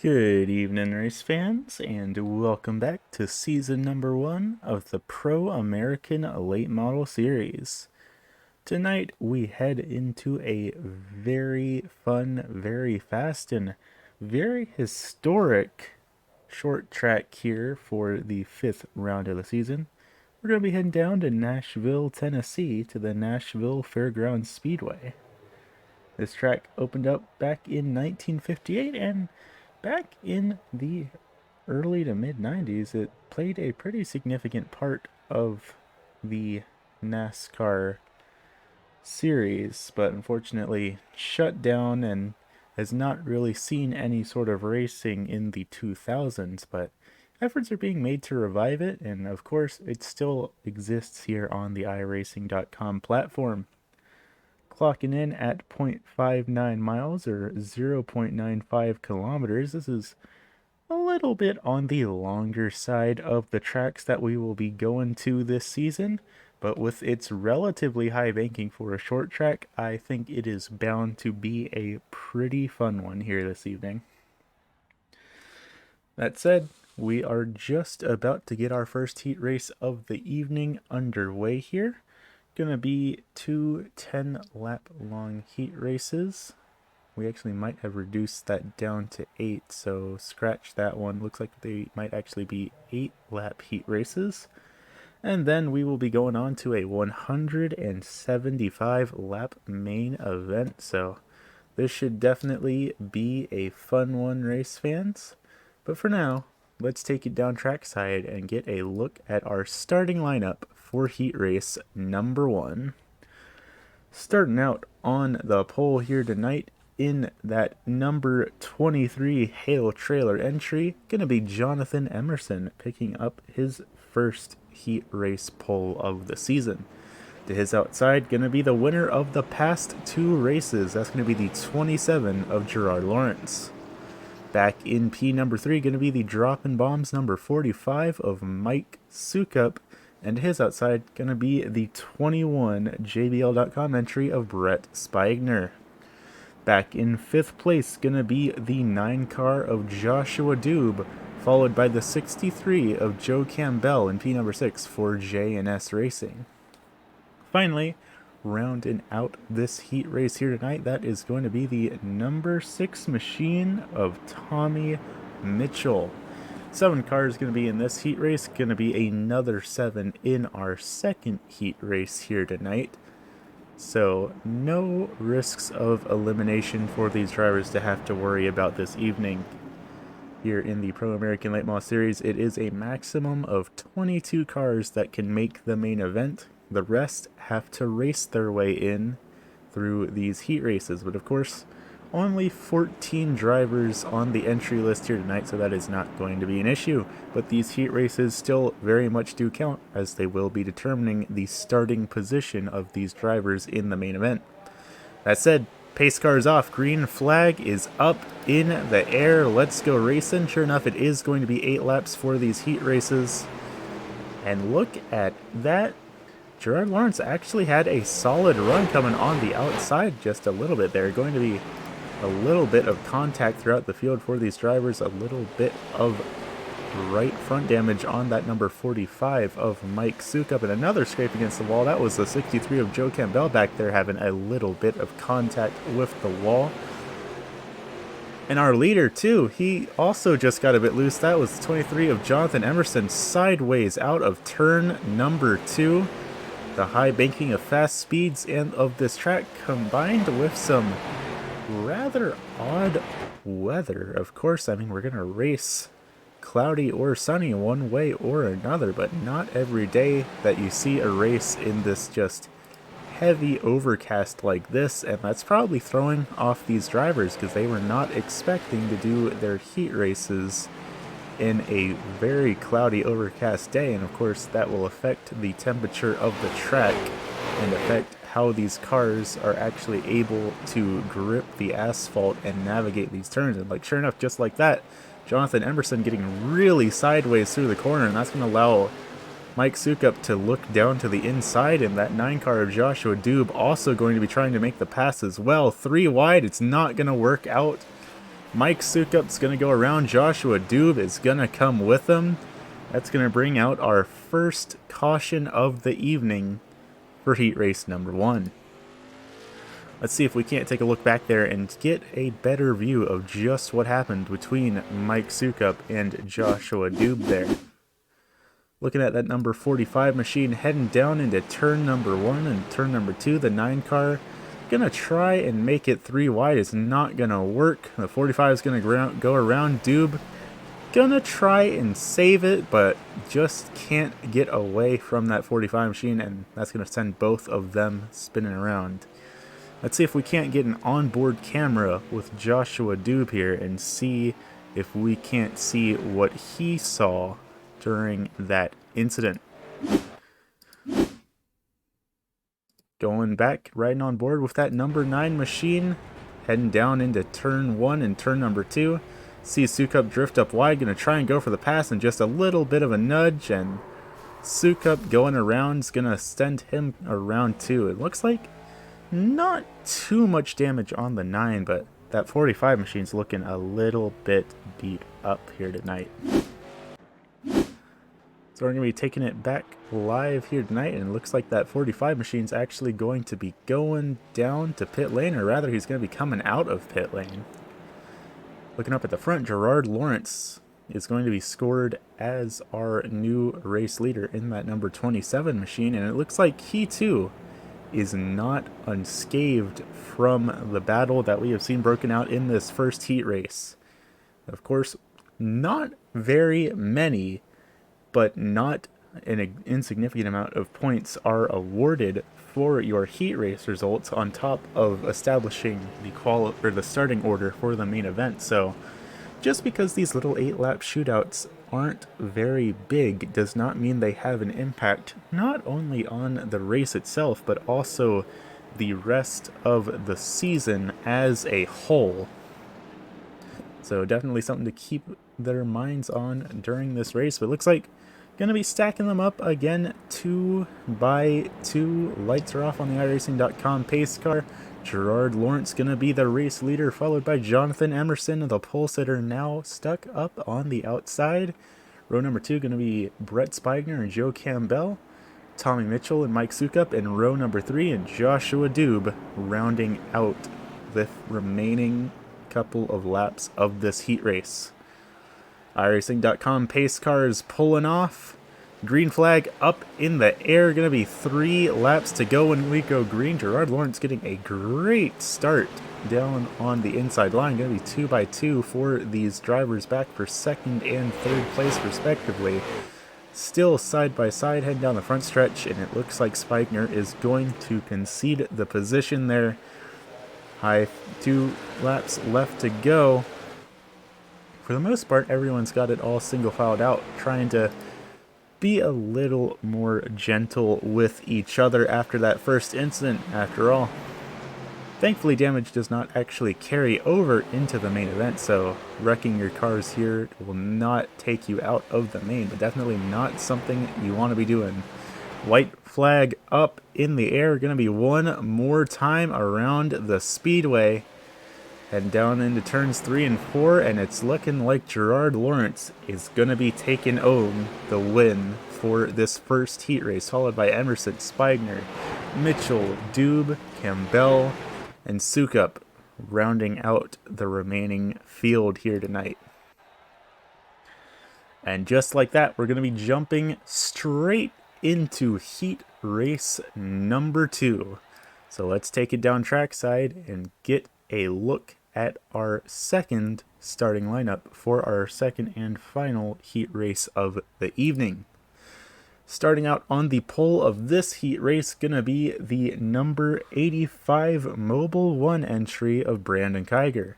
Good evening, race fans, and welcome back to season number 1 of the Pro American Late Model Series. Tonight, we head into a very fun, very fast, and very historic short track here for the 5th round of the season. We're going to be heading down to Nashville, Tennessee to the Nashville Fairgrounds Speedway. This track opened up back in 1958, and back in the early to mid 90s, it played a pretty significant part of the NASCAR series, but unfortunately shut down and has not really seen any sort of racing in the 2000s. But efforts are being made to revive it, and of course, it still exists here on the iRacing.com platform. Clocking in at 0.59 miles or 0.95 kilometers. This is a little bit on the longer side of the tracks that we will be going to this season, but with its relatively high banking for a short track, I think it is bound to be a pretty fun one here this evening. That said, we are just about to get our first heat race of the evening underway here. Gonna be two 10-lap long heat races. We actually might have reduced that down to 8, so scratch that one. Looks like they might actually be 8-lap heat races. And then we will be going on to a 175-lap main event, so this should definitely be a fun one, race fans. But for now, let's take it down trackside and get a look at our starting lineup for heat race number 1. Starting out on the pole here tonight in that number 23 Hale trailer entry, gonna be Jonathan Emerson picking up his first heat race pole of the season. To his outside, gonna be the winner of the past 2 races. That's gonna be the 27 of Gerard Lawrence. Back in P number 3, going to be the Droppin' Bombs number 45 of Mike Sukup, and his outside going to be the 21 JBL.com entry of Brett Spiegner. Back in 5th place, going to be the 9 car of Joshua Dube, followed by the 63 of Joe Campbell in P number 6 for J&S Racing. Finally, rounding out this heat race here tonight, that is going to be the number 6 machine of Tommy Mitchell. 7 cars going to be in this heat race, going to be another 7 in our second heat race here tonight. So no risks of elimination for these drivers to have to worry about this evening. Here in the Pro American Late Model Series, it is a maximum of 22 cars that can make the main event. The rest have to race their way in through these heat races. But of course, only 14 drivers on the entry list here tonight, so that is not going to be an issue. But these heat races still very much do count, as they will be determining the starting position of these drivers in the main event. That said, pace car is off. Green flag is up in the air. Let's go racing. Sure enough, it is going to be 8 laps for these heat races. And look at that. Gerard Lawrence actually had a solid run coming on the outside just a little bit there. Going to be a little bit of contact throughout the field for these drivers. A little bit of right front damage on that number 45 of Mike Sukup, and another scrape against the wall. That was the 63 of Joe Campbell back there having a little bit of contact with the wall. And our leader, too, he also just got a bit loose. That was 23 of Jonathan Emerson sideways out of turn number 2. The high banking of fast speeds and of this track combined with some rather odd weather. Of course, I mean, we're going to race cloudy or sunny one way or another, but not every day that you see a race in this just heavy overcast like this, and that's probably throwing off these drivers because they were not expecting to do their heat races in a very cloudy, overcast day, and of course that will affect the temperature of the track and affect how these cars are actually able to grip the asphalt and navigate these turns. And like, sure enough, just like that, Jonathan Emerson getting really sideways through the corner, and that's going to allow Mike Sukup to look down to the inside, and that 9 car of Joshua Dube also going to be trying to make the pass as well. 3 wide, it's not going to work out Mike Sukup's going to go around. Joshua Doob is going to come with him. That's going to bring out our first caution of the evening for heat race number 1. Let's see if we can't take a look back there and get a better view of just what happened between Mike Sukup and Joshua Doob there. Looking at that number 45 machine heading down into turn number 1 and turn number 2, the 9 car. Gonna try and make it 3 wide. It's not gonna work. The 45 is gonna go around Doob. Gonna try and save it, but just can't get away from that 45 machine, and that's gonna send both of them spinning around. Let's see if we can't get an onboard camera with Joshua Doob here and see if we can't see what he saw during that incident. Going back, riding on board with that number 9 machine, heading down into turn 1 and turn number 2. See Sukup drift up wide, gonna try and go for the pass, and just a little bit of a nudge, and Sukup going around is gonna send him around too. It looks like not too much damage on the 9, but that 45 machine's looking a little bit beat up here tonight. So we're going to be taking it back live here tonight, and it looks like that 45 machine's actually going to be going down to pit lane, or rather he's going to be coming out of pit lane. Looking up at the front, Gerard Lawrence is going to be scored as our new race leader in that number 27 machine, and it looks like he too is not unscathed from the battle that we have seen broken out in this first heat race. Of course, not very many, but not an insignificant amount of points are awarded for your heat race results on top of establishing the starting order for the main event. So just because these little 8-lap shootouts aren't very big does not mean they have an impact not only on the race itself, but also the rest of the season as a whole. So definitely something to keep their minds on during this race. But it looks like going to be stacking them up again 2 by 2. Lights are off on the iRacing.com pace car. Gerard Lawrence going to be the race leader, followed by Jonathan Emerson, the pole sitter, now stuck up on the outside. Row number 2 going to be Brett Spiegner and Joe Campbell, Tommy Mitchell and Mike Sukup in row number 3, and Joshua Doob rounding out the remaining couple of laps of this heat race. iRacing.com pace car is pulling off. Green flag up in the air. Going to be 3 laps to go when we go green. Gerard Lawrence getting a great start down on the inside line. Going to be 2 by 2 for these drivers back for 2nd and 3rd place respectively. Still side by side heading down the front stretch, and it looks like Spiegner is going to concede the position there. 2 laps left to go. For the most part, everyone's got it all single filed out, trying to be a little more gentle with each other after that first incident. After all, thankfully damage does not actually carry over into the main event, so wrecking your cars here will not take you out of the main, but definitely not something you want to be doing. White flag up in the air. Going to be one more time around the speedway. Heading down into turns 3 and 4, and it's looking like Gerard Lawrence is going to be taking home the win for this first heat race, followed by Emerson, Spiegner, Mitchell, Doob, Campbell, and Sukup, rounding out the remaining field here tonight. And just like that, we're going to be jumping straight into heat race number 2. So let's take it down trackside and get a look at our second starting lineup for our second and final heat race of the evening. Starting out on the pole of this heat race, gonna be the number 85 Mobile 1 entry of Brandon Kiger.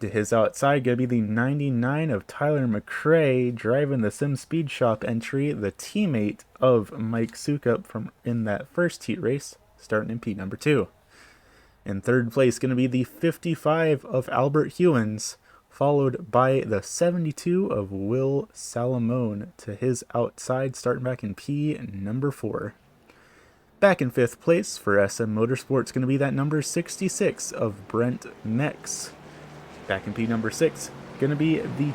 To his outside, gonna be the 99 of Tyler McRae, driving the Sim Speed Shop entry, the teammate of Mike Sukup from in that first heat race, starting in P number 2. In third place, going to be the 55 of Albert Hewins, followed by the 72 of Will Salamone to his outside, starting back in P number 4. Back in 5th place for SM Motorsports, going to be that number 66 of Brent Mex. Back in P number 6, going to be the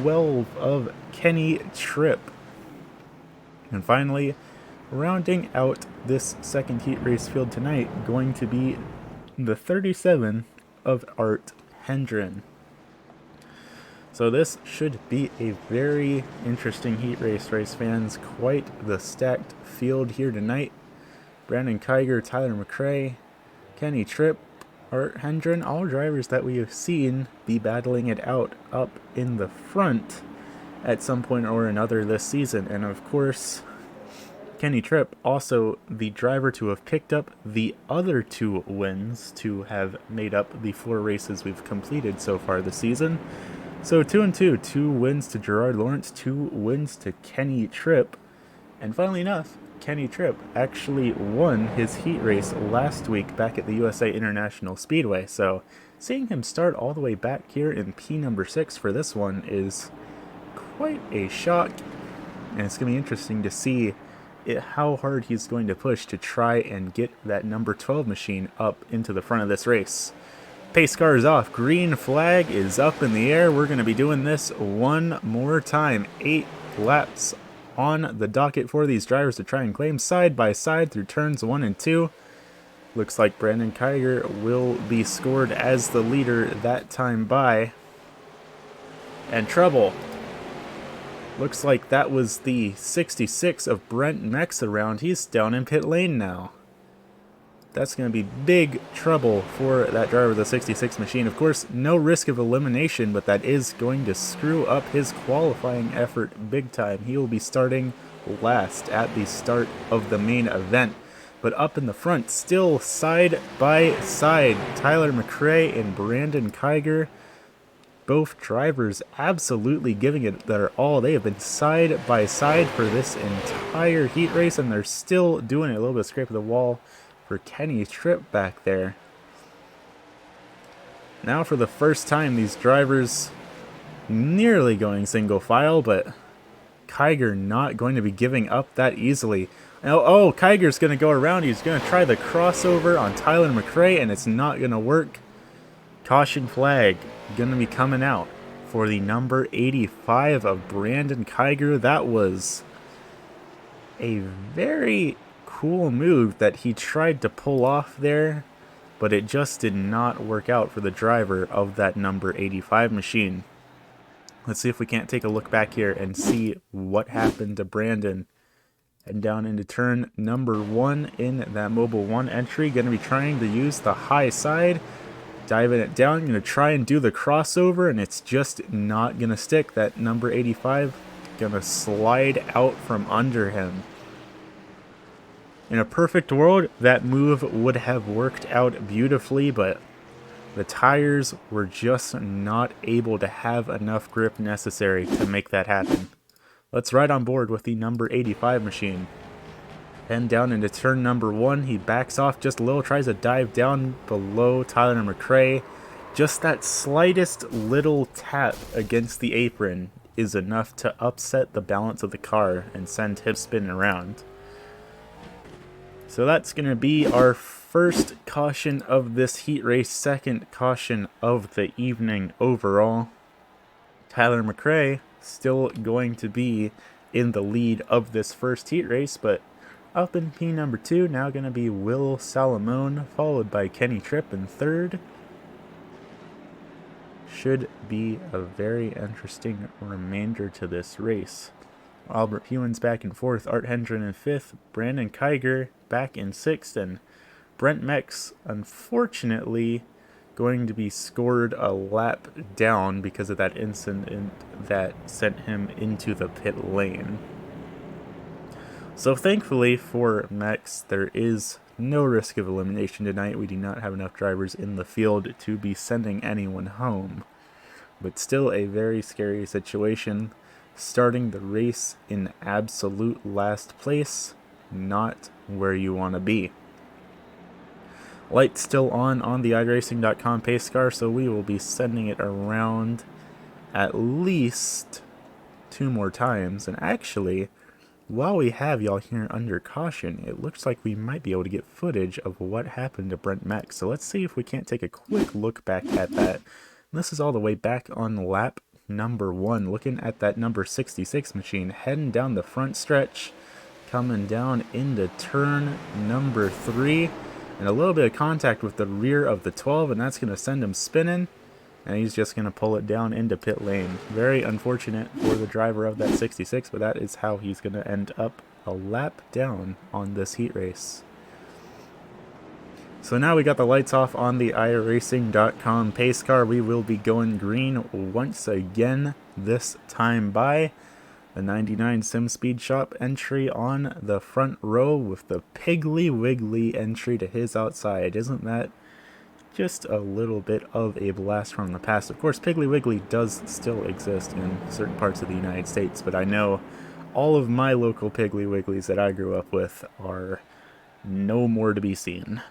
12 of Kenny Tripp. And finally, rounding out this second heat race field tonight, going to be the 37 of Art Hendren. So this should be a very interesting heat race fans. Quite the stacked field here tonight. Brandon Kiger, Tyler McRae, Kenny Tripp, Art Hendren, all drivers that we have seen be battling it out up in the front at some point or another this season. And of course, Kenny Tripp, also the driver to have picked up the other 2 wins to have made up the 4 races we've completed so far this season. So 2 and 2, 2 wins to Gerard Lawrence, 2 wins to Kenny Tripp. And funnily enough, Kenny Tripp actually won his heat race last week back at the USA International Speedway. So seeing him start all the way back here in P number 6 for this one is quite a shock. And it's going to be interesting to see how hard he's going to push to try and get that number 12 machine up into the front of this race. Pace car is off. Green flag is up in the air. We're going to be doing this one more time. 8 laps on the docket for these drivers to try and claim side by side through turns 1 and 2. Looks like Brandon Kiger will be scored as the leader that time by. And trouble. Looks like that was the 66 of Brent Mex around. He's down in pit lane now. That's going to be big trouble for that driver of the 66 machine. Of course, no risk of elimination, but that is going to screw up his qualifying effort big time. He will be starting last at the start of the main event. But up in the front, still side by side, Tyler McRae and Brandon Kiger. Both drivers absolutely giving it their all. They have been side by side for this entire heat race, and they're still doing it. A little bit of scrape of the wall for Kenny Tripp back there. Now for the first time, these drivers nearly going single file, but Kiger not going to be giving up that easily. Oh, Kiger's going to go around. He's going to try the crossover on Tyler McRae, and it's not going to work. Caution flag going to be coming out for the number 85 of Brandon Kiger. That was a very cool move that he tried to pull off there, but it just did not work out for the driver of that number 85 machine. Let's see if we can't take a look back here and see what happened to Brandon. And down into turn number 1 in that Mobile 1 entry. Going to be trying to use the high side. Diving it down. Going to try and do the crossover, and it's just not going to stick. That number 85 going to slide out from under him. In a perfect world, that move would have worked out beautifully, but the tires were just not able to have enough grip necessary to make that happen. Let's ride on board with the number 85 machine. And down into turn number 1, he backs off just a little, tries to dive down below Tyler McRae. Just that slightest little tap against the apron is enough to upset the balance of the car and send him spinning around. So that's going to be our first caution of this heat race, second caution of the evening overall. Tyler McRae still going to be in the lead of this first heat race, but up in P number 2, now going to be Will Salamone, followed by Kenny Tripp in third. Should be a very interesting remainder to this race. Albert Hewins back in 4th, Art Hendren in 5th, Brandon Kiger back in 6th, and Brent Mex, unfortunately, going to be scored a lap down because of that incident that sent him into the pit lane. So thankfully for Mex, there is no risk of elimination tonight. We do not have enough drivers in the field to be sending anyone home. But still a very scary situation. Starting the race in absolute last place, not where you want to be. Light's still on the iRacing.com pace car, so we will be sending it around at least 2 more times. And actually, while we have y'all here under caution, it looks like we might be able to get footage of what happened to Brent Mex. So let's see if we can't take a quick look back at that This is all the way back on lap number 1, looking at that number 66 machine, heading down the front stretch, coming down into turn number 3, and a little bit of contact with the rear of the 12, and that's going to send him spinning, and he's just going to pull it down into pit lane. Very unfortunate for the driver of that 66, but that is how he's going to end up a lap down on this heat race. So now we got the lights off on the iRacing.com pace car. We will be going green once again, this time by the 99 Sim Speed Shop entry on the front row with the Piggly Wiggly entry to his outside. Isn't that just a little bit of a blast from the past? Of course, Piggly Wiggly does still exist in certain parts of the United States, but I know all of my local Piggly Wigglies that I grew up with are no more to be seen.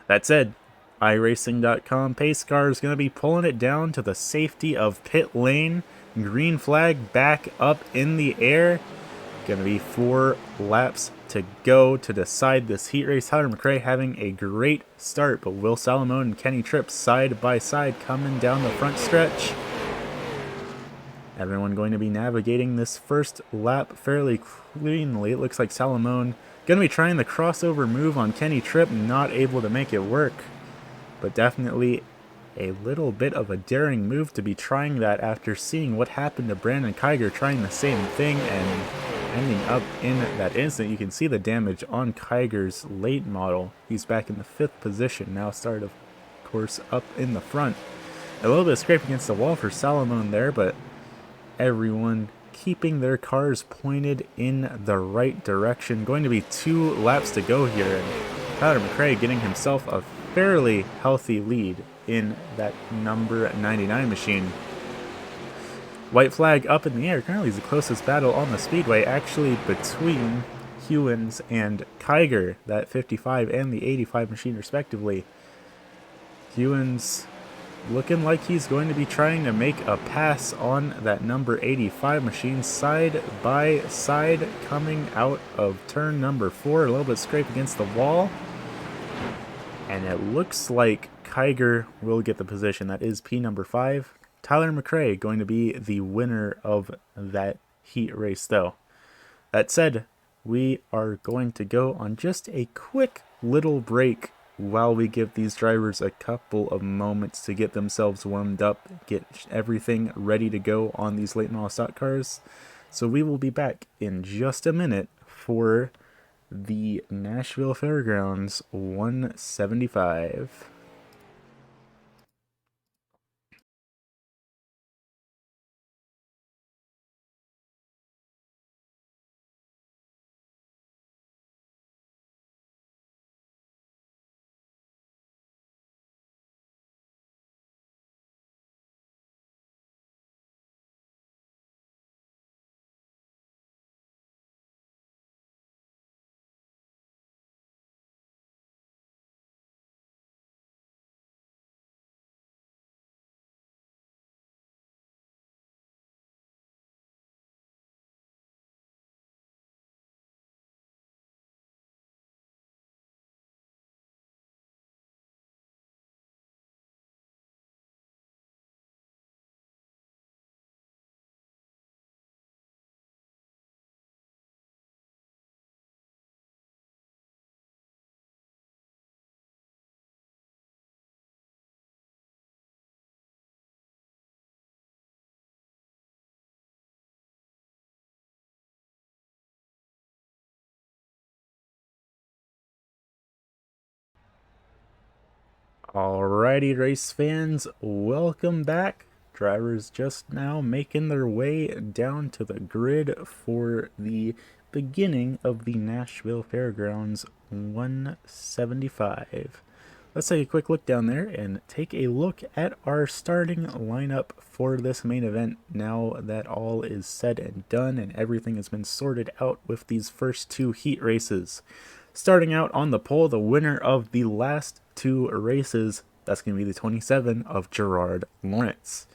That said, iRacing.com pace car is going to be pulling it down to the safety of pit lane. Green flag back up in the air. Going to be 4 laps to go to decide this heat race. Tyler McRae having a great start, but Will Salamone and Kenny Tripp side by side coming down the front stretch. Everyone going to be navigating this first lap fairly cleanly. It looks like Salamone going to be trying the crossover move on Kenny Tripp, not able to make it work. But definitely a little bit of a daring move to be trying that after seeing what happened to Brandon Kiger trying the same thing and ending up in that incident. You can see the damage on Kiger's late model. He's back in the 5th position, now started, of course, up in the front. A little bit of scrape against the wall for Salamone there, but everyone keeping their cars pointed in the right direction. Going to be 2 laps to go here, and Tyler McRae getting himself a fairly healthy lead in that number 99 machine. White flag up in the air. Currently is the closest battle on the speedway, actually between Hewins and Kiger, that 55 and the 85 machine respectively. Hewins looking like he's going to be trying to make a pass on that number 85 machine, side by side coming out of turn number 4. A little bit scrape against the wall, and it looks like Kiger will get the position. That is P number 5. Tyler McRae going to be the winner of that heat race though. That said, we are going to go on just a quick little break while we give these drivers a couple of moments to get themselves warmed up, get everything ready to go on these late model stock cars. So we will be back in just a minute for the Nashville Fairgrounds 175. Alrighty, race fans, welcome back. Drivers just now making their way down to the grid for the beginning of the Nashville Fairgrounds 175. Let's take a quick look down there and take a look at our starting lineup for this main event now that all is said and done and everything has been sorted out with these first 2 heat races. Starting out on the pole, the winner of the last 2 races, that's going to be the 27 of Gerard Lawrence.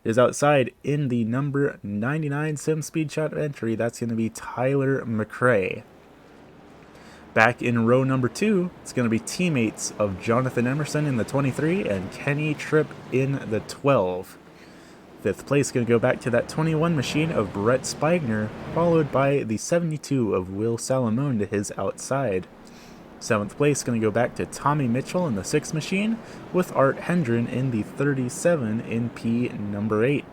Is outside in the number 99 Sim Speed Shot entry, that's going to be Tyler McRae. Back in row number 2, it's going to be teammates of Jonathan Emerson in the 23 and Kenny Tripp in the 12. 5th place going to go back to that 21 machine of Brett Spiegner, followed by the 72 of Will Salamone to his outside. 7th place going to go back to Tommy Mitchell in the 6th machine, with Art Hendren in the 37 in P number 8.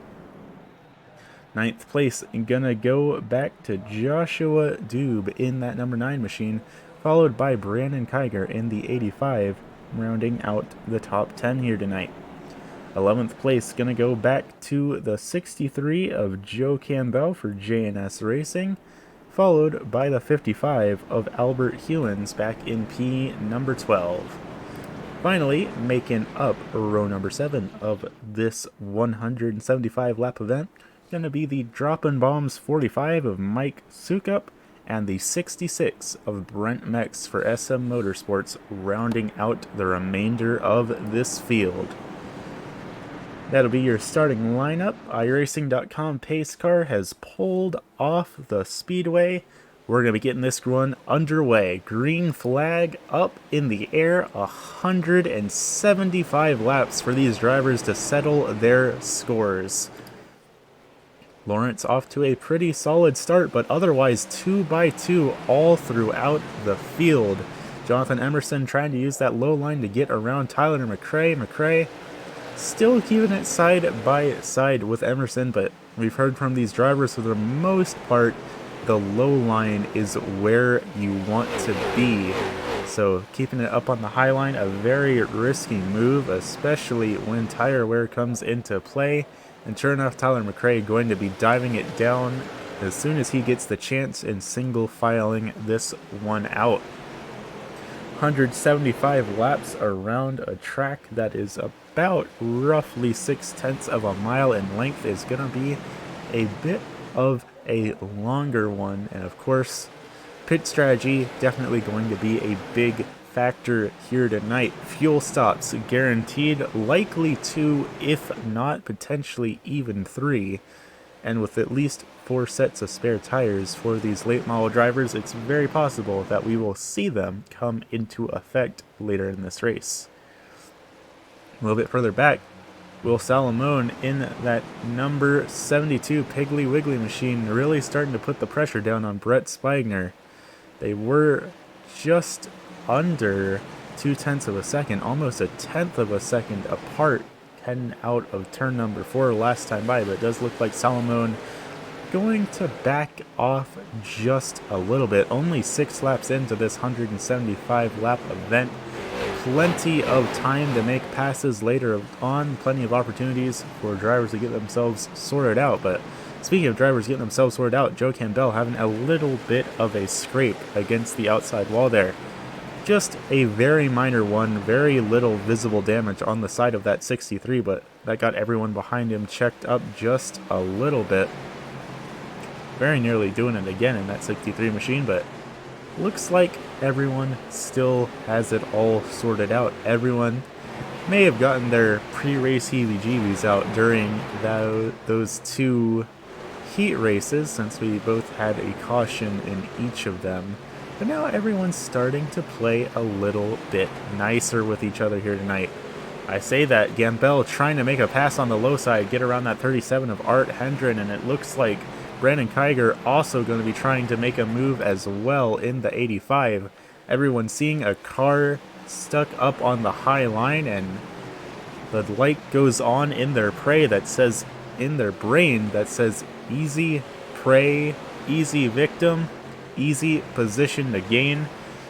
9th place going to go back to Joshua Dube in that number 9 machine, followed by Brandon Kiger in the 85, rounding out the top 10 here tonight. 11th place going to go back to the 63 of Joe Campbell for J&S Racing, followed by the 55 of Albert Hewins back in P number 12. Finally, making up row number 7 of this 175 lap event, going to be the Droppin' Bombs 45 of Mike Sukup and the 66 of Brent Mex for SM Motorsports, rounding out the remainder of this field. That'll be your starting lineup. iRacing.com pace car has pulled off the speedway. We're going to be getting this one underway. Green flag up in the air. 175 laps for these drivers to settle their scores. Lawrence off to a pretty solid start, but otherwise 2x2 all throughout the field. Jonathan Emerson trying to use that low line to get around Tyler McRae. McRae still keeping it side by side with Emerson, but we've heard from these drivers for the most part, the low line is where you want to be. So keeping it up on the high line, a very risky move, especially when tire wear comes into play. And sure enough, Tyler McRae going to be diving it down as soon as he gets the chance and single filing this one out. 175 laps around a track that is about roughly 6/10 of a mile in length is going to be a bit of a longer one. And of course, pit strategy definitely going to be a big factor here tonight. Fuel stops guaranteed, likely 2, if not potentially even 3. And with at least 4 sets of spare tires for these late model drivers, it's very possible that we will see them come into effect later in this race. A little bit further back, Will Salamone in that number 72 Piggly Wiggly machine really starting to put the pressure down on Brett Spiegner. They were just under 0.2 of a second, almost 1/10 of a second apart heading out of turn number 4 last time by, but it does look like Salamone going to back off just a little bit. Only 6 laps into this 175 lap event. Plenty of time to make passes later on, plenty of opportunities for drivers to get themselves sorted out. But speaking of drivers getting themselves sorted out, Joe Campbell having a little bit of a scrape against the outside wall there. Just a very minor one, very little visible damage on the side of that 63, but that got everyone behind him checked up just a little bit. Very nearly doing it again in that 63 machine, but looks like everyone still has it all sorted out. Everyone may have gotten their pre-race heebie-jeebies out during those 2 heat races, since we both had a caution in each of them. But now everyone's starting to play a little bit nicer with each other here tonight. I say that, Gambell trying to make a pass on the low side, get around that 37 of Art Hendren, and it looks like Brandon Kiger also going to be trying to make a move as well in the 85. Everyone seeing a car stuck up on the high line, and the light goes on in their brain that says easy prey, easy victim, easy position to gain.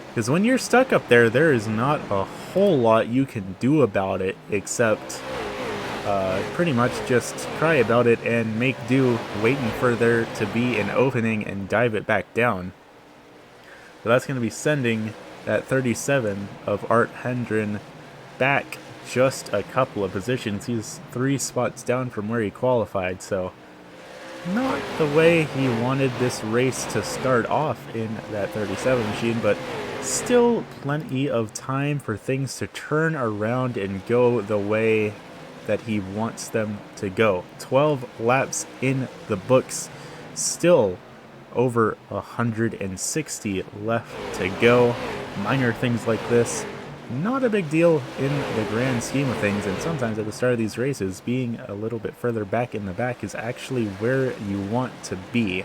Because when you're stuck up there, there is not a whole lot you can do about it except pretty much just cry about it and make do, waiting for there to be an opening and dive it back down. So that's going to be sending that 37 of Art Hendren back just a couple of positions. He's 3 spots down from where he qualified, so not the way he wanted this race to start off in that 37 machine, but still plenty of time for things to turn around and go the way that he wants them to go. 12 laps in the books. Still over 160 left to go. Minor things like this, not a big deal in the grand scheme of things, and sometimes at the start of these races, being a little bit further back in the back is actually where you want to be.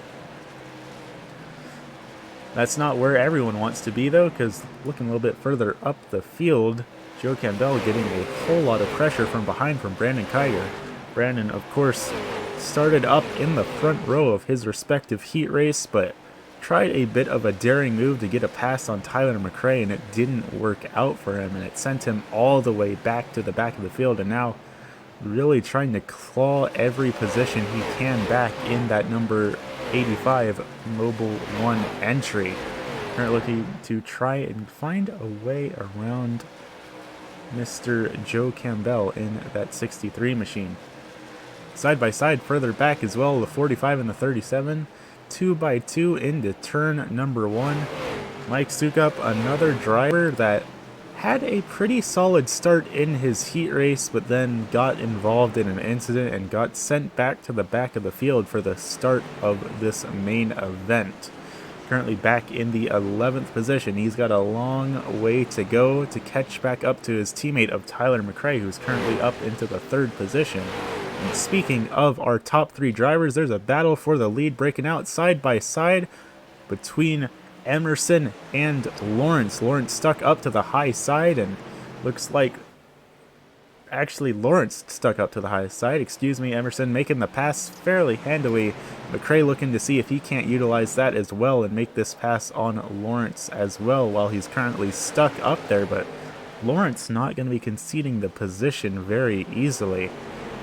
That's not where everyone wants to be though, because looking a little bit further up the field, Joe Campbell getting a whole lot of pressure from behind from Brandon Kiger. Brandon, of course, started up in the front row of his respective heat race, but tried a bit of a daring move to get a pass on Tyler McRae, and it didn't work out for him, and it sent him all the way back to the back of the field, and now really trying to claw every position he can back in that number 85 Mobile 1 entry. Currently looking to try and find a way around Mr. Joe Campbell in that 63 machine. Side by side further back as well, the 45 and the 37. 2x2 into turn number 1. Mike Sukup, another driver that had a pretty solid start in his heat race, but then got involved in an incident and got sent back to the back of the field for the start of this main event. Currently back in the 11th position. He's got a long way to go to catch back up to his teammate of Tyler McRae, who's currently up into the 3rd position. And speaking of our top 3 drivers, there's a battle for the lead breaking out side by side between Emerson and Lawrence. Lawrence stuck up to the high side, and looks like actually Lawrence stuck up to the high side. Excuse me, Emerson making the pass fairly handily. McRae looking to see if he can't utilize that as well and make this pass on Lawrence as well while he's currently stuck up there, but Lawrence not going to be conceding the position very easily.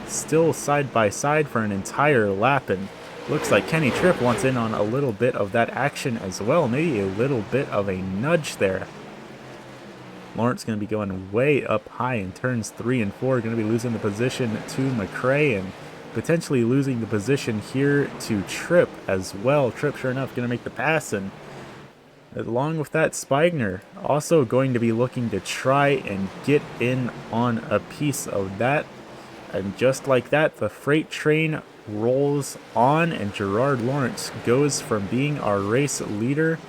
Still side by side for an entire lap, and looks like Kenny Tripp wants in on a little bit of that action as well. Maybe a little bit of a nudge there. Lawrence going to be going way up high in turns 3 and 4. Going to be losing the position to McRae and potentially losing the position here to Tripp as well. Tripp, sure enough, going to make the pass, and along with that, Spigner also going to be looking to try and get in on a piece of that. And just like that, the freight train rolls on, and Gerard Lawrence goes from being our race leader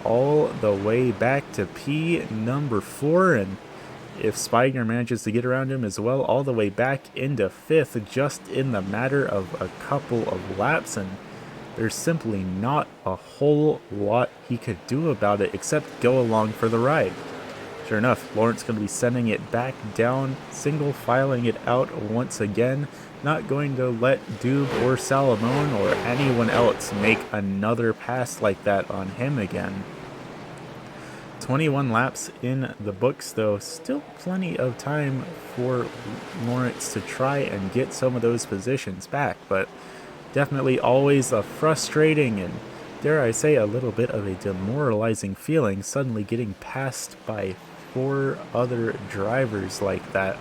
all the way back to P number 4, and if Spigner manages to get around him as well, all the way back into 5th just in the matter of a couple of laps, and there's simply not a whole lot he could do about it except go along for the ride. Sure enough, Lawrence going to be sending it back down, single filing it out once again. Not going to let Dube or Salamone or anyone else make another pass like that on him again. 21 laps in the books though, still plenty of time for Lawrence to try and get some of those positions back, but definitely always a frustrating and, dare I say, a little bit of a demoralizing feeling suddenly getting passed by 4 other drivers like that.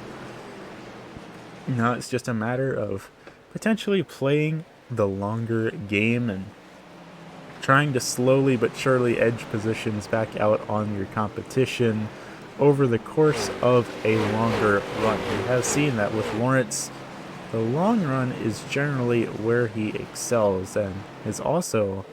Now it's just a matter of potentially playing the longer game and trying to slowly but surely edge positions back out on your competition over the course of a longer run. We have seen that with Lawrence. The long run is generally where he excels, and has also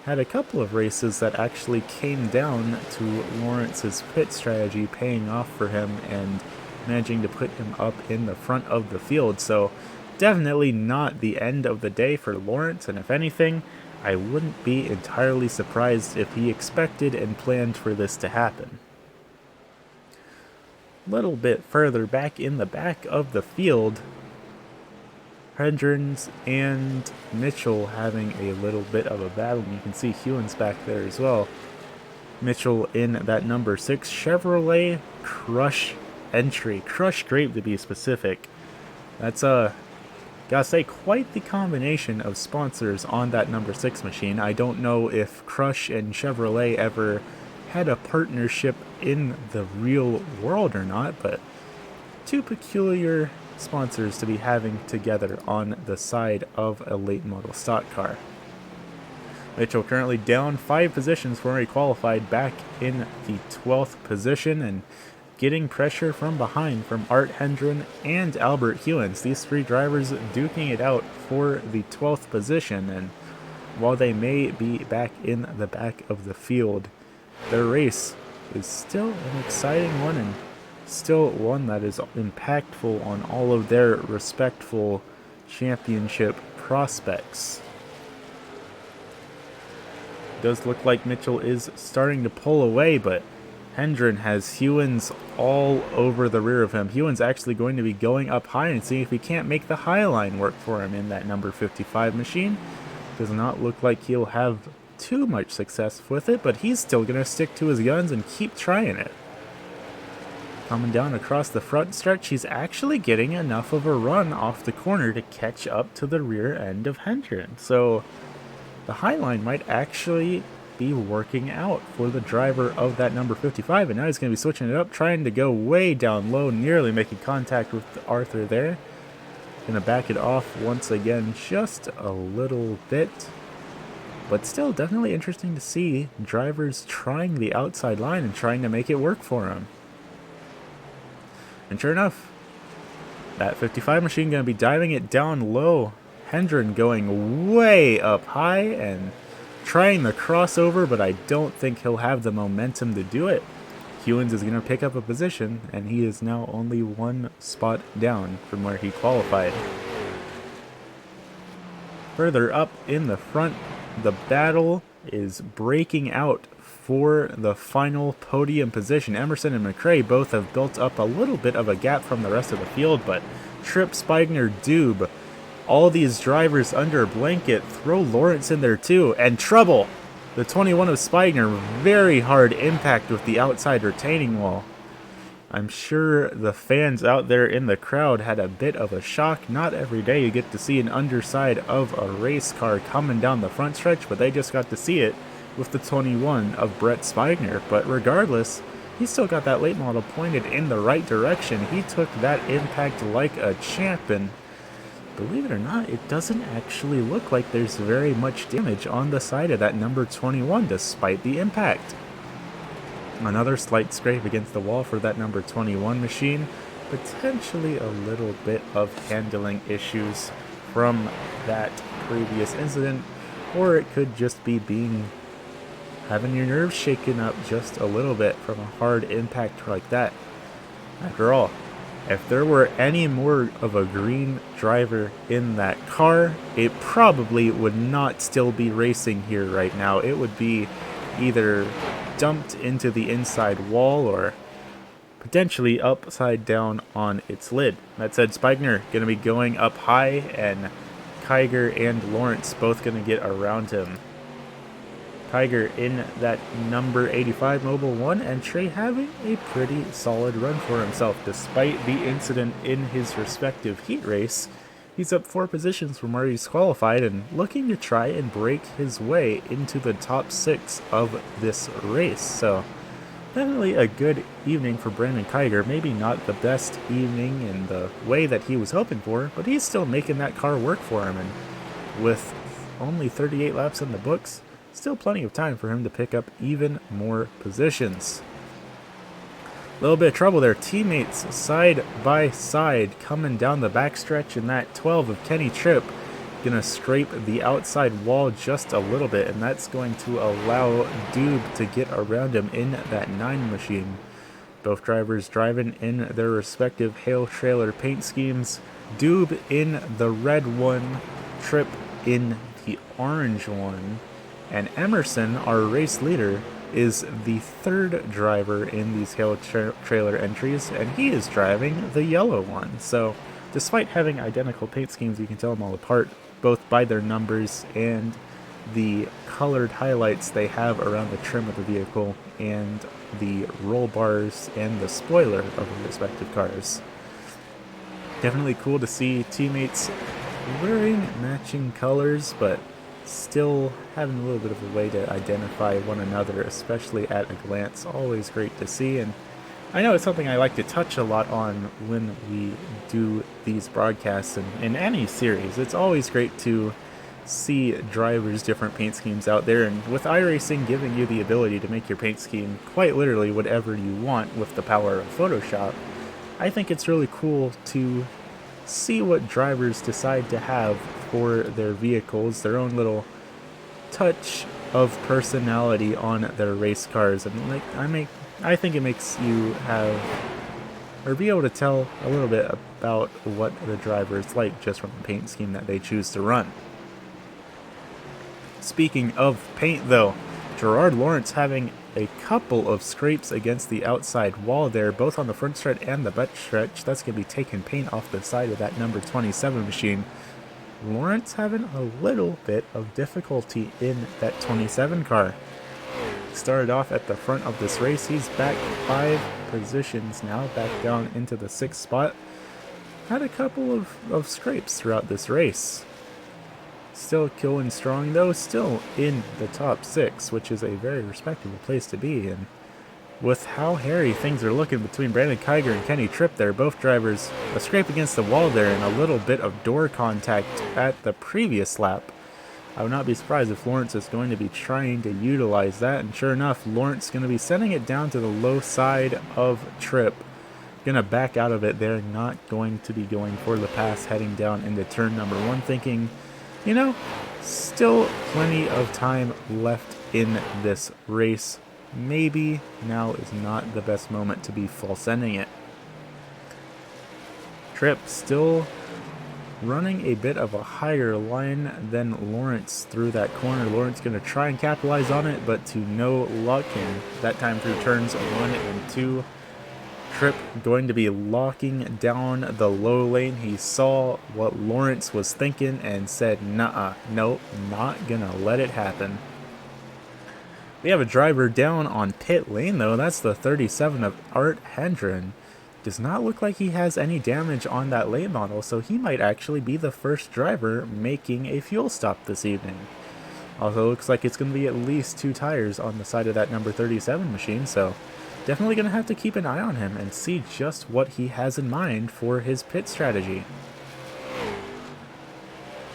had a couple of races that actually came down to Lawrence's pit strategy paying off for him and managing to put him up in the front of the field. So definitely not the end of the day for Lawrence, and if anything, I wouldn't be entirely surprised if he expected and planned for this to happen. A little bit further back in the back of the field, Hendrens and Mitchell having a little bit of a battle. You can see Hewens back there as well. Mitchell in that number 6 Chevrolet Crush entry. Crush Grape to be specific. That's gotta say, quite the combination of sponsors on that number 6 machine. I don't know if Crush and Chevrolet ever had a partnership in the real world or not, but 2 peculiar sponsors to be having together on the side of a late model stock car. Mitchell currently down 5 positions for where he qualified, back in the 12th position, and getting pressure from behind from Art Hendren and Albert Hewens. These 3 drivers duking it out for the 12th position, and while they may be back in the back of the field, their race is still an exciting one and still one that is impactful on all of their respectful championship prospects. It does look like Mitchell is starting to pull away, but Hendren has Hewins all over the rear of him. Hewins actually going to be going up high and seeing if he can't make the high line work for him in that number 55 machine. Does not look like he'll have too much success with it, but he's still going to stick to his guns and keep trying it. Coming down across the front stretch, he's actually getting enough of a run off the corner to catch up to the rear end of Hendren. So the high line might actually be working out for the driver of that number 55, and now he's going to be switching it up, trying to go way down low, nearly making contact with Arthur there. Going to back it off once again, just a little bit, but still definitely interesting to see drivers trying the outside line and trying to make it work for him. And sure enough, that 55 machine going to be diving it down low. Hendren going way up high and trying the crossover, but I don't think he'll have the momentum to do it. Hewins is going to pick up a position, and he is now only one spot down from where he qualified. Further up in the front, the battle is breaking out for the final podium position. Emerson and McRae both have built up a little bit of a gap from the rest of the field, but Tripp, Spigner, Dube, all these drivers under a blanket, throw Lawrence in there too, and trouble. The 21 of Spigner, very hard impact with the outside retaining wall. I'm sure the fans out there in the crowd had a bit of a shock. Not every day you get to see an underside of a race car coming down the front stretch, but they just got to see it with the 21 of Brett Spigner. But regardless, he still got that late model pointed in the right direction. He took that impact like a champ, and believe it or not, it doesn't actually look like there's very much damage on the side of that number 21 despite the impact. Another slight scrape against the wall for that number 21 machine. Potentially a little bit of handling issues from that previous incident, or it could just be having your nerves shaken up just a little bit from a hard impact like that. After all, if there were any more of a green driver in that car, it probably would not still be racing here right now. It would be either dumped into the inside wall or potentially upside down on its lid. That said, Spigner going to be going up high, and Kiger and Lawrence both going to get around him. Kiger in that number 85 Mobile 1, and Trey having a pretty solid run for himself despite the incident in his respective heat race. He's up 4 positions from where he's qualified and looking to try and break his way into the top 6 of this race. So definitely a good evening for Brandon Kiger. Maybe not the best evening in the way that he was hoping for, but he's still making that car work for him, and with only 38 laps in the books, still plenty of time for him to pick up even more positions. A little bit of trouble there. Teammates side by side coming down the backstretch, and that 12 of Kenny Tripp going to scrape the outside wall just a little bit, and that's going to allow Dube to get around him in that 9 machine. Both drivers driving in their respective Hale trailer paint schemes. Dube in the red one, Tripp in the orange one. And Emerson, our race leader, is the 3rd driver in these Hale trailer entries, and he is driving the yellow one. So despite having identical paint schemes, you can tell them all apart, both by their numbers and the colored highlights they have around the trim of the vehicle and the roll bars and the spoiler of the respective cars. Definitely cool to see teammates wearing matching colors, but still having a little bit of a way to identify one another, especially at a glance. Always great to see, and I know it's something I like to touch a lot on when we do these broadcasts and in any series. It's always great to see drivers' different paint schemes out there, and with iRacing giving you the ability to make your paint scheme quite literally whatever you want with the power of Photoshop, I think it's really cool to see what drivers decide to have for their vehicles, their own little touch of personality on their race cars, and like I think it makes you have or be able to tell a little bit about what the driver is like just from the paint scheme that they choose to run. Speaking of paint though, Gerard Lawrence having a couple of scrapes against the outside wall there, both on the front stretch and the back stretch. That's going to be taking paint off the side of that number 27 machine. Lawrence having a little bit of difficulty in that 27 car. Started off at the front of this race. He's back 5 positions now, back down into the 6th spot. Had a couple of scrapes throughout this race. Still going strong though, still in the top 6, which is a very respectable place to be. And with how hairy things are looking between Brandon Kiger and Kenny Tripp there, both drivers a scrape against the wall there and a little bit of door contact at the previous lap. I would not be surprised if Lawrence is going to be trying to utilize that, and sure enough, Lawrence is going to be sending it down to the low side of Tripp. Going to back out of it there, not going to be going for the pass heading down into turn number 1, thinking, you know, still plenty of time left in this race. Maybe now is not the best moment to be false ending it. Tripp still running a bit of a higher line than Lawrence through that corner. Lawrence going to try and capitalize on it, but to no luck, and that time through turns 1 and 2. Tripp going to be locking down the low lane. He saw what Lawrence was thinking and said, "Nuh-uh, nope, not gonna let it happen." We have a driver down on pit lane though. That's the 37 of Art Hendren. Does not look like he has any damage on that late model, so he might actually be the first driver making a fuel stop this evening. Also looks like it's going to be at least 2 tires on the side of that number 37 machine, so definitely going to have to keep an eye on him and see just what he has in mind for his pit strategy.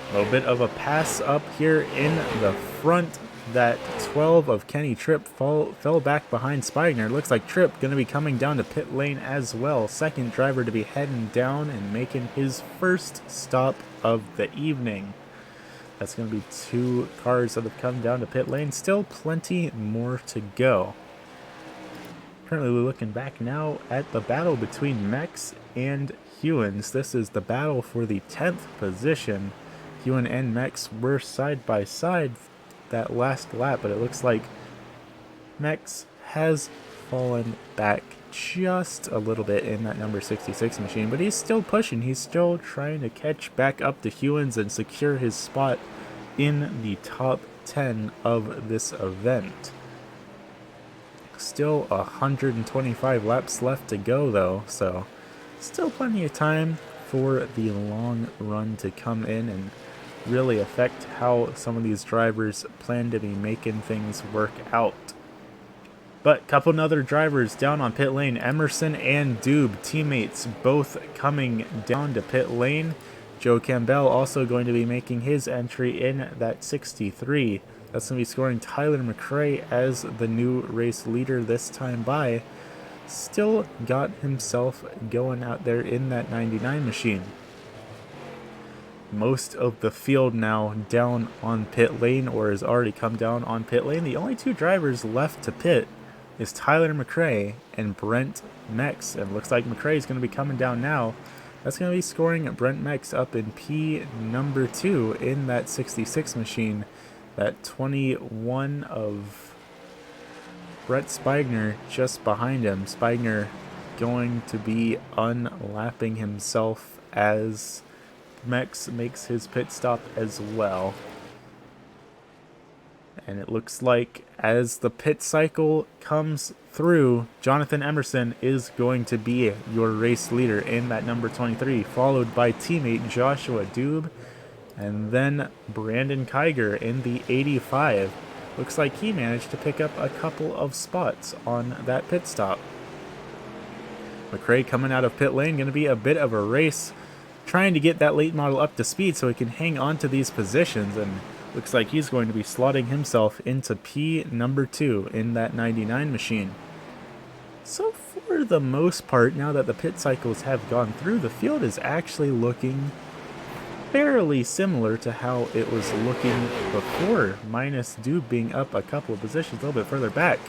A little bit of a pass up here in the front. That 12 of Kenny Tripp fell back behind Spigner. Looks like Tripp going to be coming down to pit lane as well. Second driver to be heading down and making his first stop of the evening. That's going to be 2 cars that have come down to pit lane. Still plenty more to go. Currently looking back now at the battle between Mex and Hewins. This is the battle for the 10th position. Hewen and Mex were side by side that last lap, but it looks like Mex has fallen back just a little bit in that number 66 machine, but he's still pushing. He's still trying to catch back up to Hewins and secure his spot in the top 10 of this event. Still 125 laps left to go though, so still plenty of time for the long run to come in and really affect how some of these drivers plan to be making things work out. But a couple other drivers down on pit lane. Emerson and Doob, teammates, both coming down to pit lane. Joe Campbell also going to be making his entry in that 63. That's going to be scoring Tyler McRae as the new race leader this time by. Still got himself going out there in that 99 machine. Most of the field now down on pit lane, or has already come down on pit lane. The only 2 drivers left to pit is Tyler McRae and Brent Mex, and looks like McRae is going to be coming down now. That's going to be scoring Brent Mex up in P number 2 in that 66 machine. That 21 of Brett Spigner just behind him. Spigner going to be unlapping himself as Mex makes his pit stop as well. And it looks like as the pit cycle comes through, Jonathan Emerson is going to be your race leader in that number 23, followed by teammate Joshua Doob, and then Brandon Kiger in the 85. Looks like he managed to pick up a couple of spots on that pit stop. McRae coming out of pit lane, going to be a bit of a race, trying to get that late model up to speed so he can hang on to these positions, and looks like he's going to be slotting himself into P number 2 in that 99 machine. So for the most part, now that the pit cycles have gone through, the field is actually looking fairly similar to how it was looking before, minus Dube being up a couple of positions a little bit further back.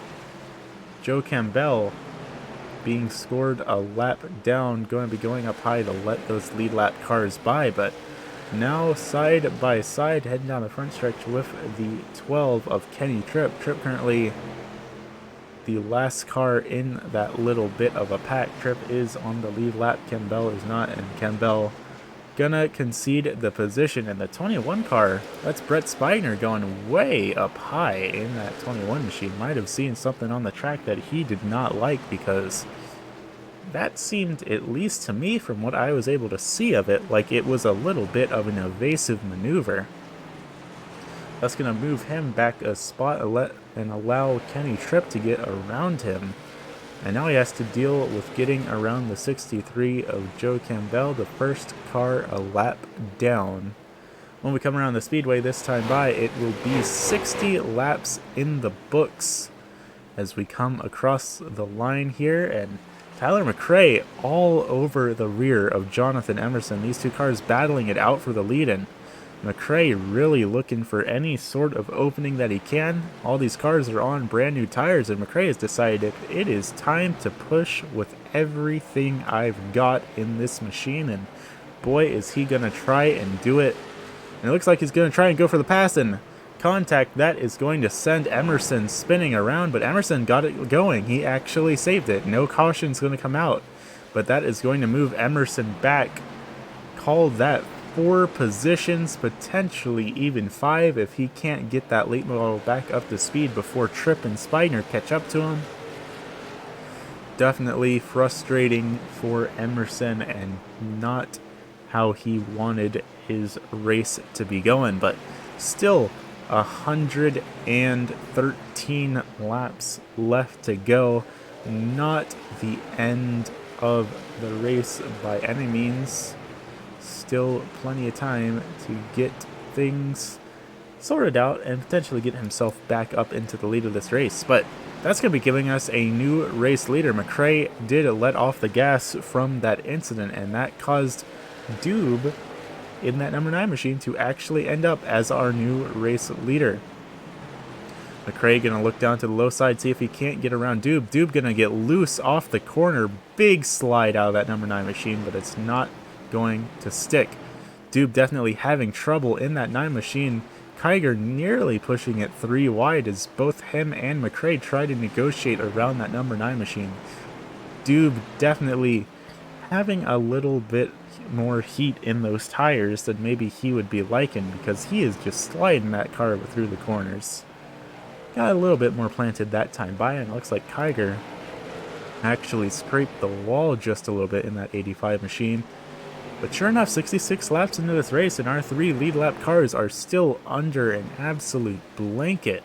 Joe Campbell being scored a lap down, going to be going up high to let those lead lap cars by, but now side by side heading down the front stretch with the 12 of Kenny Tripp. Tripp currently the last car in that little bit of a pack. Tripp is on the lead lap, Campbell is not, and Campbell gonna concede the position in the 21 car. That's Brett Spiegner going way up high in that 21 machine. Might have seen something on the track that he did not like, because that seemed, at least to me from what I was able to see of it, like it was a little bit of an evasive maneuver. That's going to move him back a spot and allow Kenny Tripp to get around him. And now he has to deal with getting around the 63 of Joe Campbell, the first car a lap down. When we come around the speedway this time by, it will be 60 laps in the books as we come across the line here. And Tyler McRae all over the rear of Jonathan Emerson. These two cars battling it out for the lead, and McRae really looking for any sort of opening that he can. All these cars are on brand new tires, and McRae has decided it is time to push with everything I've got in this machine, and boy is he going to try and do it. And it looks like he's going to try and go for the pass, and contact that is going to send Emerson spinning around, but Emerson got it going. He actually saved it. No caution's going to come out, but that is going to move Emerson back. Call that 4 positions, potentially even 5 if he can't get that late model back up to speed before Tripp and Spiegner catch up to him. Definitely frustrating for Emerson and not how he wanted his race to be going, but still 113 laps left to go. Not the end of the race by any means. Still plenty of time to get things sorted out and potentially get himself back up into the lead of this race. But that's going to be giving us a new race leader. McRae did let off the gas from that incident, and that caused Dube in that number 9 machine to actually end up as our new race leader. McRae going to look down to the low side, see if he can't get around Dube. Dube going to get loose off the corner. Big slide out of that number 9 machine, but it's not going to stick. Dube definitely having trouble in that 9 machine. Kiger nearly pushing it 3 wide as both him and McRae try to negotiate around that number 9 machine. Dube definitely having a little bit more heat in those tires than maybe he would be liking, because he is just sliding that car through the corners. Got a little bit more planted that time by, and it looks like Kiger actually scraped the wall just a little bit in that 85 machine. But sure enough, 66 laps into this race, and our 3 lead lap cars are still under an absolute blanket.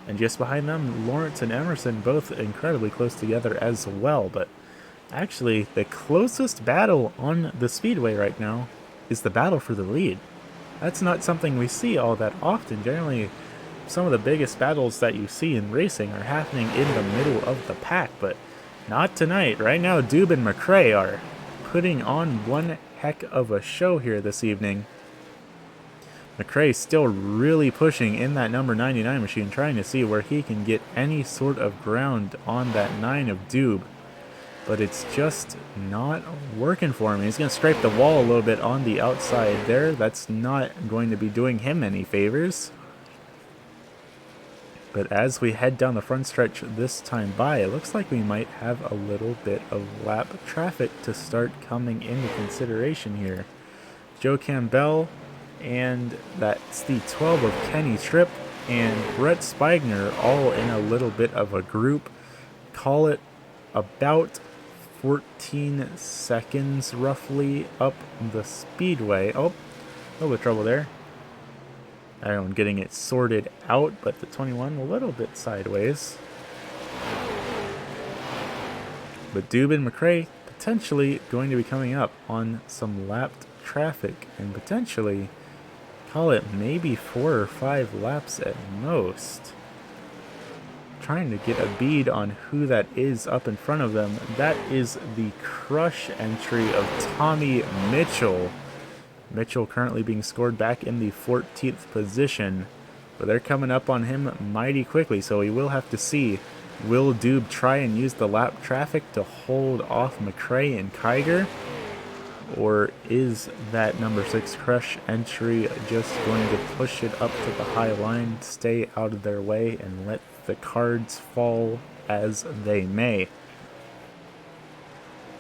And just behind them, Lawrence and Emerson both incredibly close together as well. But actually, the closest battle on the speedway right now is the battle for the lead. That's not something we see all that often. Generally, some of the biggest battles that you see in racing are happening in the middle of the pack, but not tonight. Right now, Dube and McRae are putting on one heck of a show here this evening. McRae still really pushing in that number 99 machine, trying to see where he can get any sort of ground on that 9 of Dube. But it's just not working for him. He's going to scrape the wall a little bit on the outside there. That's not going to be doing him any favors. But as we head down the front stretch this time by, it looks like we might have a little bit of lap traffic to start coming into consideration here. Joe Campbell, and that's the 12 of Kenny Tripp, and Brett Spiegner all in a little bit of a group. Call it about 14 seconds roughly up the speedway. Oh, a little bit of trouble there. I'm getting it sorted out, but the 21 a little bit sideways. But Dube and McRae potentially going to be coming up on some lapped traffic, and potentially call it maybe 4 or 5 laps at most. Trying to get a bead on who that is up in front of them. That is the crush entry of Tommy Mitchell. Mitchell currently being scored back in the 14th position. But they're coming up on him mighty quickly, so we will have to see. Will Doob try and use the lap traffic to hold off McRae and Kiger? Or is that number 6 Crush entry just going to push it up to the high line, stay out of their way, and let the cards fall as they may?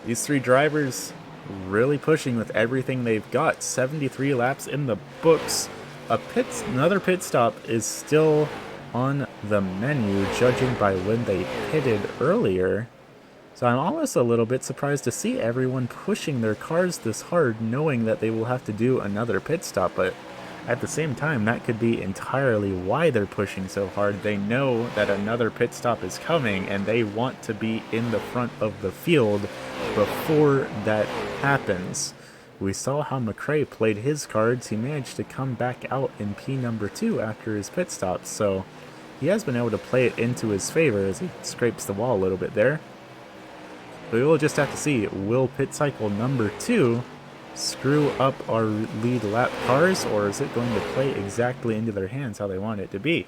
These three drivers really pushing with everything they've got. 73 laps in the books. Another pit stop is still on the menu, judging by when they pitted earlier. So I'm almost a little bit surprised to see everyone pushing their cars this hard, knowing that they will have to do another pit stop. But at the same time, that could be entirely why they're pushing so hard. They know that another pit stop is coming, and they want to be in the front of the field before that happens. We saw how McRae played his cards. He managed to come back out in P number 2 after his pit stop, so he has been able to play it into his favor as he scrapes the wall a little bit there. But we will just have to see, will pit cycle number 2 screw up our lead lap cars, or is it going to play exactly into their hands how they want it to be?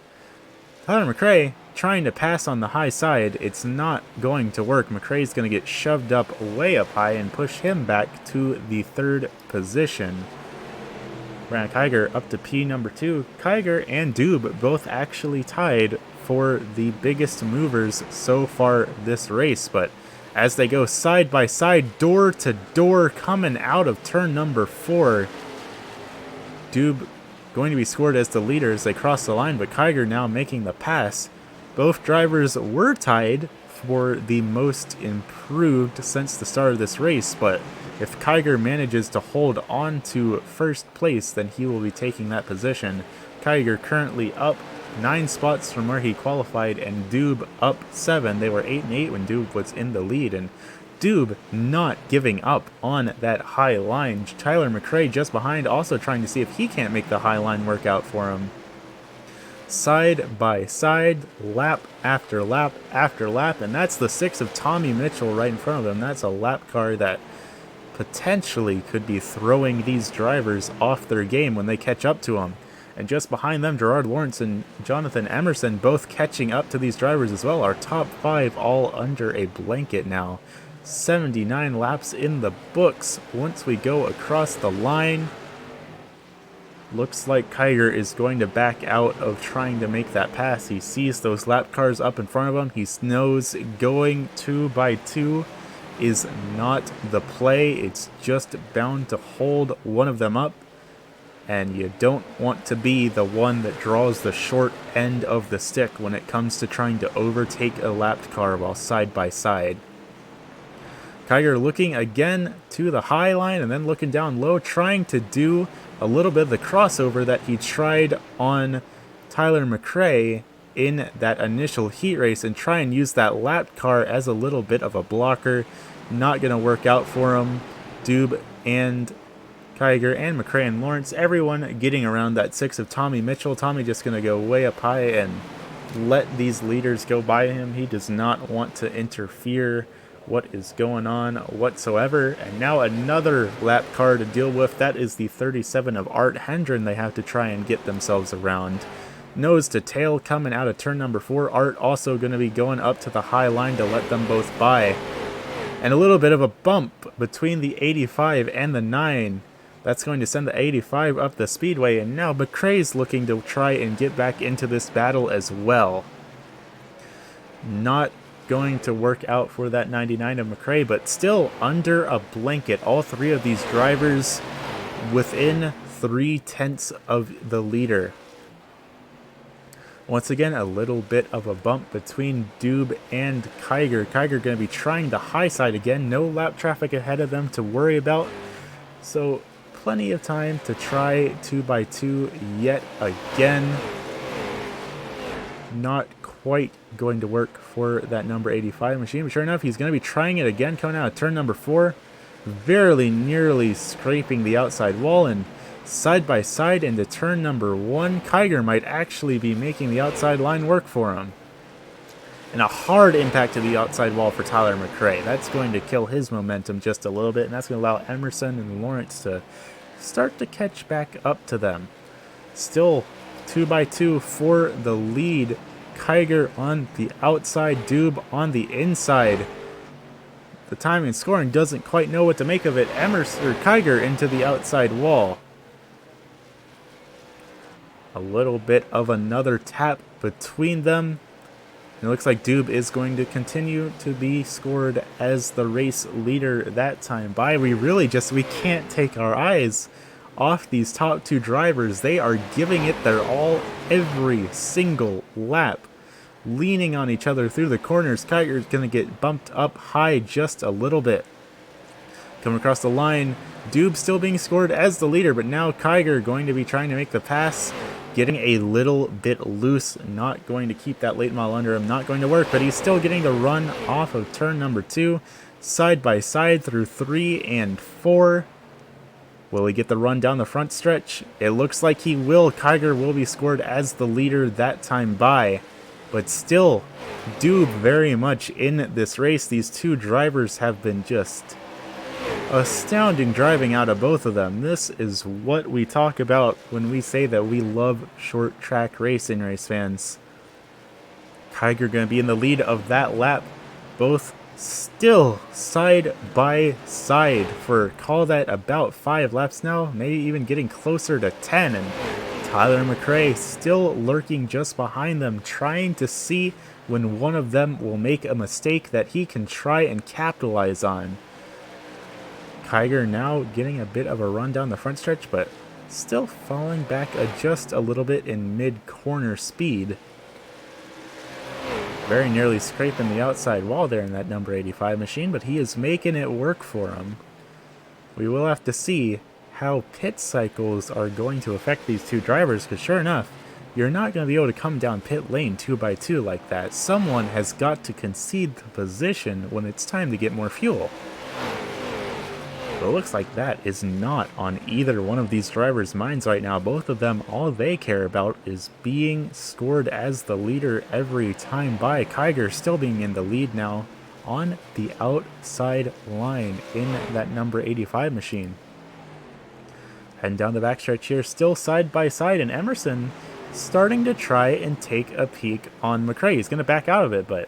Tyler McRae trying to pass on the high side. It's not going to work. McRae's going to get shoved up way up high and push him back to the 3rd position. Brandon Kiger up to P number 2. Kiger and Doob both actually tied for the biggest movers so far this race, but as they go side by side, door to door, coming out of turn number 4, Doob going to be scored as the leader as they cross the line, but Kiger now making the pass. Both drivers were tied for the most improved since the start of this race, but if Kiger manages to hold on to first place, then he will be taking that position. Kiger currently up 9 spots from where he qualified, and Doob up 7. They were 8 and 8 when Doob was in the lead, and Doob not giving up on that high line. Tyler McRae just behind, also trying to see if he can't make the high line work out for him. Side by side, lap after lap after lap, and that's the 6 of Tommy Mitchell right in front of him. That's a lap car that potentially could be throwing these drivers off their game when they catch up to them. And just behind them, Gerard Lawrence and Jonathan Emerson both catching up to these drivers as well. Our top 5 all under a blanket now. 79 laps in the books. Once we go across the line, looks like Kiger is going to back out of trying to make that pass. He sees those lap cars up in front of him. He knows going 2 by 2 is not the play. It's just bound to hold one of them up. And you don't want to be the one that draws the short end of the stick when it comes to trying to overtake a lapped car while side by side. Kiger looking again to the high line and then looking down low, trying to do a little bit of the crossover that he tried on Tyler McRae in that initial heat race and try and use that lapped car as a little bit of a blocker. Not going to work out for him. Doob and Kiger and McRae and Lawrence, everyone getting around that 6 of Tommy Mitchell. Tommy just going to go way up high and let these leaders go by him. He does not want to interfere what is going on whatsoever. And now another lap car to deal with. That is the 37 of Art Hendren they have to try and get themselves around. Nose to tail coming out of turn number 4. Art also going to be going up to the high line to let them both by. And a little bit of a bump between the 85 and the 9. That's going to send the 85 up the speedway, and now McRae's looking to try and get back into this battle as well. Not going to work out for that 99 of McRae, but still under a blanket. All 3 of these drivers within 3/10 of the leader. Once again, a little bit of a bump between Doob and Kiger. Kiger going to be trying the high side again. No lap traffic ahead of them to worry about. So plenty of time to try 2 by 2 yet again. Not quite going to work for that number 85 machine, but sure enough, he's going to be trying it again, coming out of turn number 4, very nearly scraping the outside wall, and side by side into turn number 1. Kiger might actually be making the outside line work for him. And a hard impact to the outside wall for Tyler McRae. That's going to kill his momentum just a little bit, and that's going to allow Emerson and Lawrence to start to catch back up to them. Still 2x2 for the lead. Kiger on the outside, Doob on the inside. The timing and scoring doesn't quite know what to make of it. Kiger into the outside wall. A little bit of another tap between them. It looks like Doob is going to continue to be scored as the race leader that time by. We can't take our eyes off these top two drivers. They are giving it their all every single lap, leaning on each other through the corners. Kiger's going to get bumped up high just a little bit. Coming across the line, Doob still being scored as the leader, but now Kiger going to be trying to make the pass, getting a little bit loose, not going to keep that late model under him, not going to work, but he's still getting the run off of turn number 2, side by side through 3 and 4. Will he get the run down the front stretch? It looks like he will. Kiger will be scored as the leader that time by, but still, Doob very much in this race. These two drivers have been just astounding driving out of both of them. This is what we talk about when we say that we love short track racing, race fans. Kiger going to be in the lead of that lap, both still side by side for, call that, about 5 laps now, maybe even getting closer to 10, and Tyler McRae still lurking just behind them, trying to see when one of them will make a mistake that he can try and capitalize on. Kiger now getting a bit of a run down the front stretch, but still falling back just a little bit in mid-corner speed. Very nearly scraping the outside wall there in that number 85 machine, but he is making it work for him. We will have to see how pit cycles are going to affect these two drivers, because sure enough, you're not going to be able to come down pit lane 2x2 like that. Someone has got to concede the position when it's time to get more fuel. But it looks like that is not on either one of these drivers' minds right now. Both of them, all they care about is being scored as the leader every time by. Kiger still being in the lead now on the outside line in that number 85 machine. Heading down the backstretch here, still side by side, and Emerson starting to try and take a peek on McRae. He's going to back out of it, but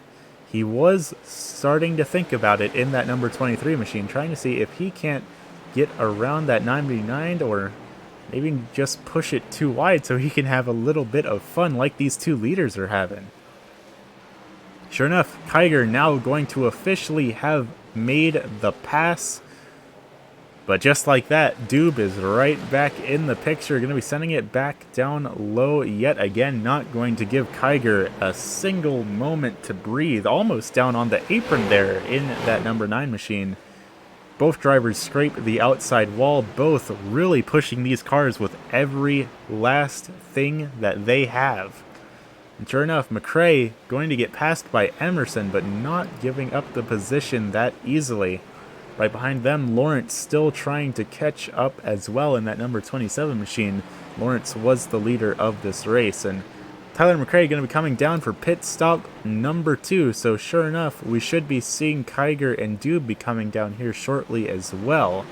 he was starting to think about it in that number 23 machine, trying to see if he can't get around that 99 or maybe just push it too wide so he can have a little bit of fun like these two leaders are having. Sure enough, Kiger now going to officially have made the pass. But just like that, Doob is right back in the picture. Going to be sending it back down low yet again. Not going to give Kiger a single moment to breathe. Almost down on the apron there in that number 9 machine. Both drivers scrape the outside wall. Both really pushing these cars with every last thing that they have. And sure enough, McRae going to get passed by Emerson, but not giving up the position that easily. Right behind them, Lawrence still trying to catch up as well in that number 27 machine. Lawrence was the leader of this race, and Tyler McRae going to be coming down for pit stop number 2. So sure enough, we should be seeing Kiger and Doob be coming down here shortly as well.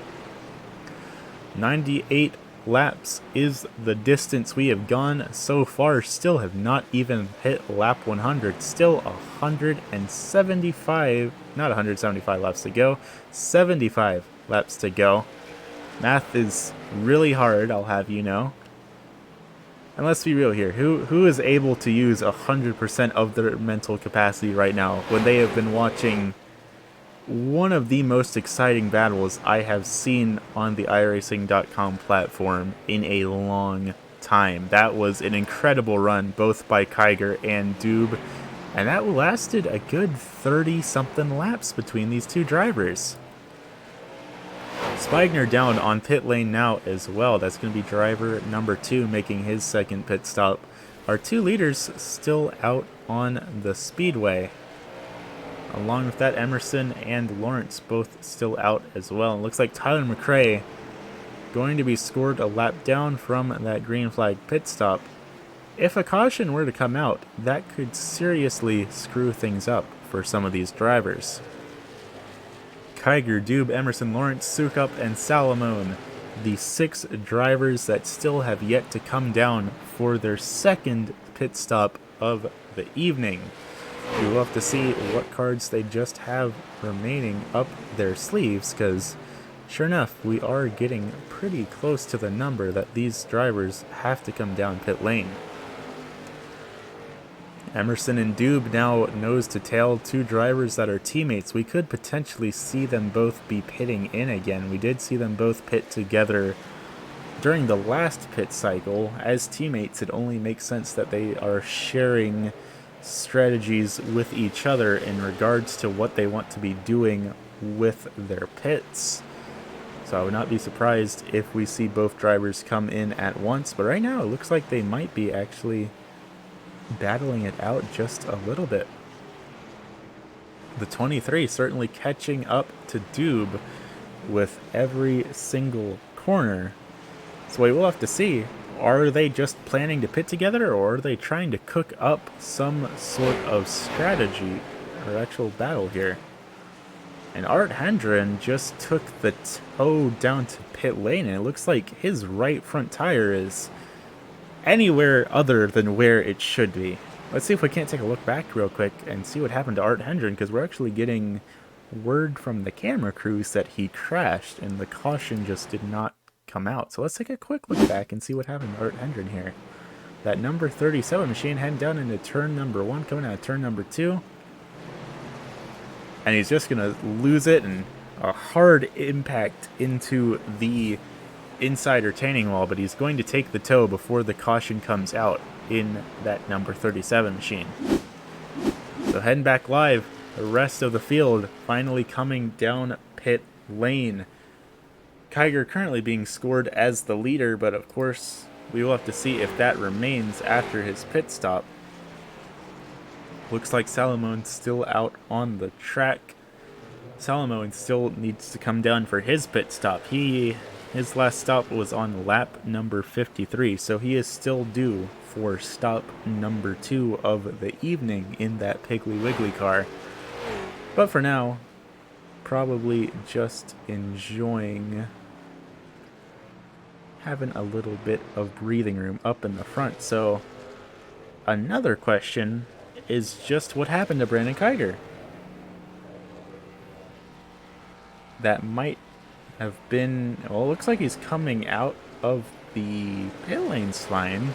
98 laps is the distance we have gone so far. Still have not even hit lap 100. Still 175, not 175 laps to go, 75 laps to go. Math is really hard, I'll have you know. And let's be real here, who is able to use 100% of their mental capacity right now when they have been watching one of the most exciting battles I have seen on the iRacing.com platform in a long time? That was an incredible run, both by Kiger and Doob, and that lasted a good 30-something laps between these two drivers. Spigner down on pit lane now as well. That's going to be driver number 2 making his second pit stop. Our two leaders still out on the speedway. Along with that, Emerson and Lawrence both still out as well. It looks like Tyler McRae going to be scored a lap down from that green flag pit stop. If a caution were to come out, that could seriously screw things up for some of these drivers. Kiger, Doob, Emerson, Lawrence, Sukup, and Salamone the 6 drivers that still have yet to come down for their second pit stop of the evening. We will have to see what cards they just have remaining up their sleeves, because sure enough, we are getting pretty close to the number that these drivers have to come down pit lane. Emerson and Doob now nose to tail, 2 drivers that are teammates. We could potentially see them both be pitting in again. We did see them both pit together during the last pit cycle. As teammates, it only makes sense that they are sharing strategies with each other in regards to what they want to be doing with their pits. So I would not be surprised if we see both drivers come in at once, but right now it looks like they might be actually battling it out just a little bit. The 23 certainly catching up to Doob with every single corner. So we will have to see, are they just planning to pit together, or are they trying to cook up some sort of strategy or actual battle here? And Art Hendren just took the toe down to pit lane, and it looks like his right front tire is anywhere other than where it should be. Let's see if we can't take a look back real quick and see what happened to Art Hendren, because we're actually getting word from the camera crews that he crashed and the caution just did not come out. So let's take a quick look back and see what happened to Art Hendren here. That number 37 machine heading down into turn number 1, coming out of turn number 2. And he's just going to lose it, and a hard impact into the inside retaining wall, but he's going to take the toe before the caution comes out in that number 37 machine. So heading back live, the rest of the field finally coming down pit lane. Kiger currently being scored as the leader, but of course we will have to see if that remains after his pit stop. Looks like Salomon's still out on the track. Salomon still needs to come down for his pit stop. His last stop was on lap number 53, so he is still due for stop number 2 of the evening in that Piggly Wiggly car. But for now, probably just enjoying having a little bit of breathing room up in the front. So another question is just what happened to Brandon Kiger. That might have been, well, it looks like he's coming out of the pit lane fine,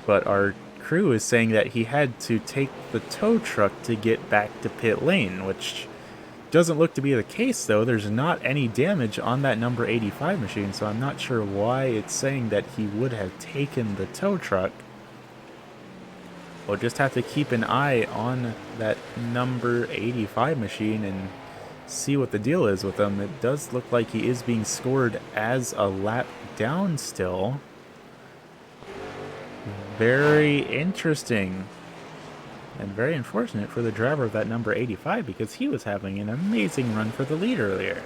but our crew is saying that he had to take the tow truck to get back to pit lane, which doesn't look to be the case, though. There's not any damage on that number 85 machine, so I'm not sure why it's saying that he would have taken the tow truck. We'll just have to keep an eye on that number 85 machine and see what the deal is with him. It does look like he is being scored as a lap down still. Very interesting. And very unfortunate for the driver of that number 85, because he was having an amazing run for the lead earlier.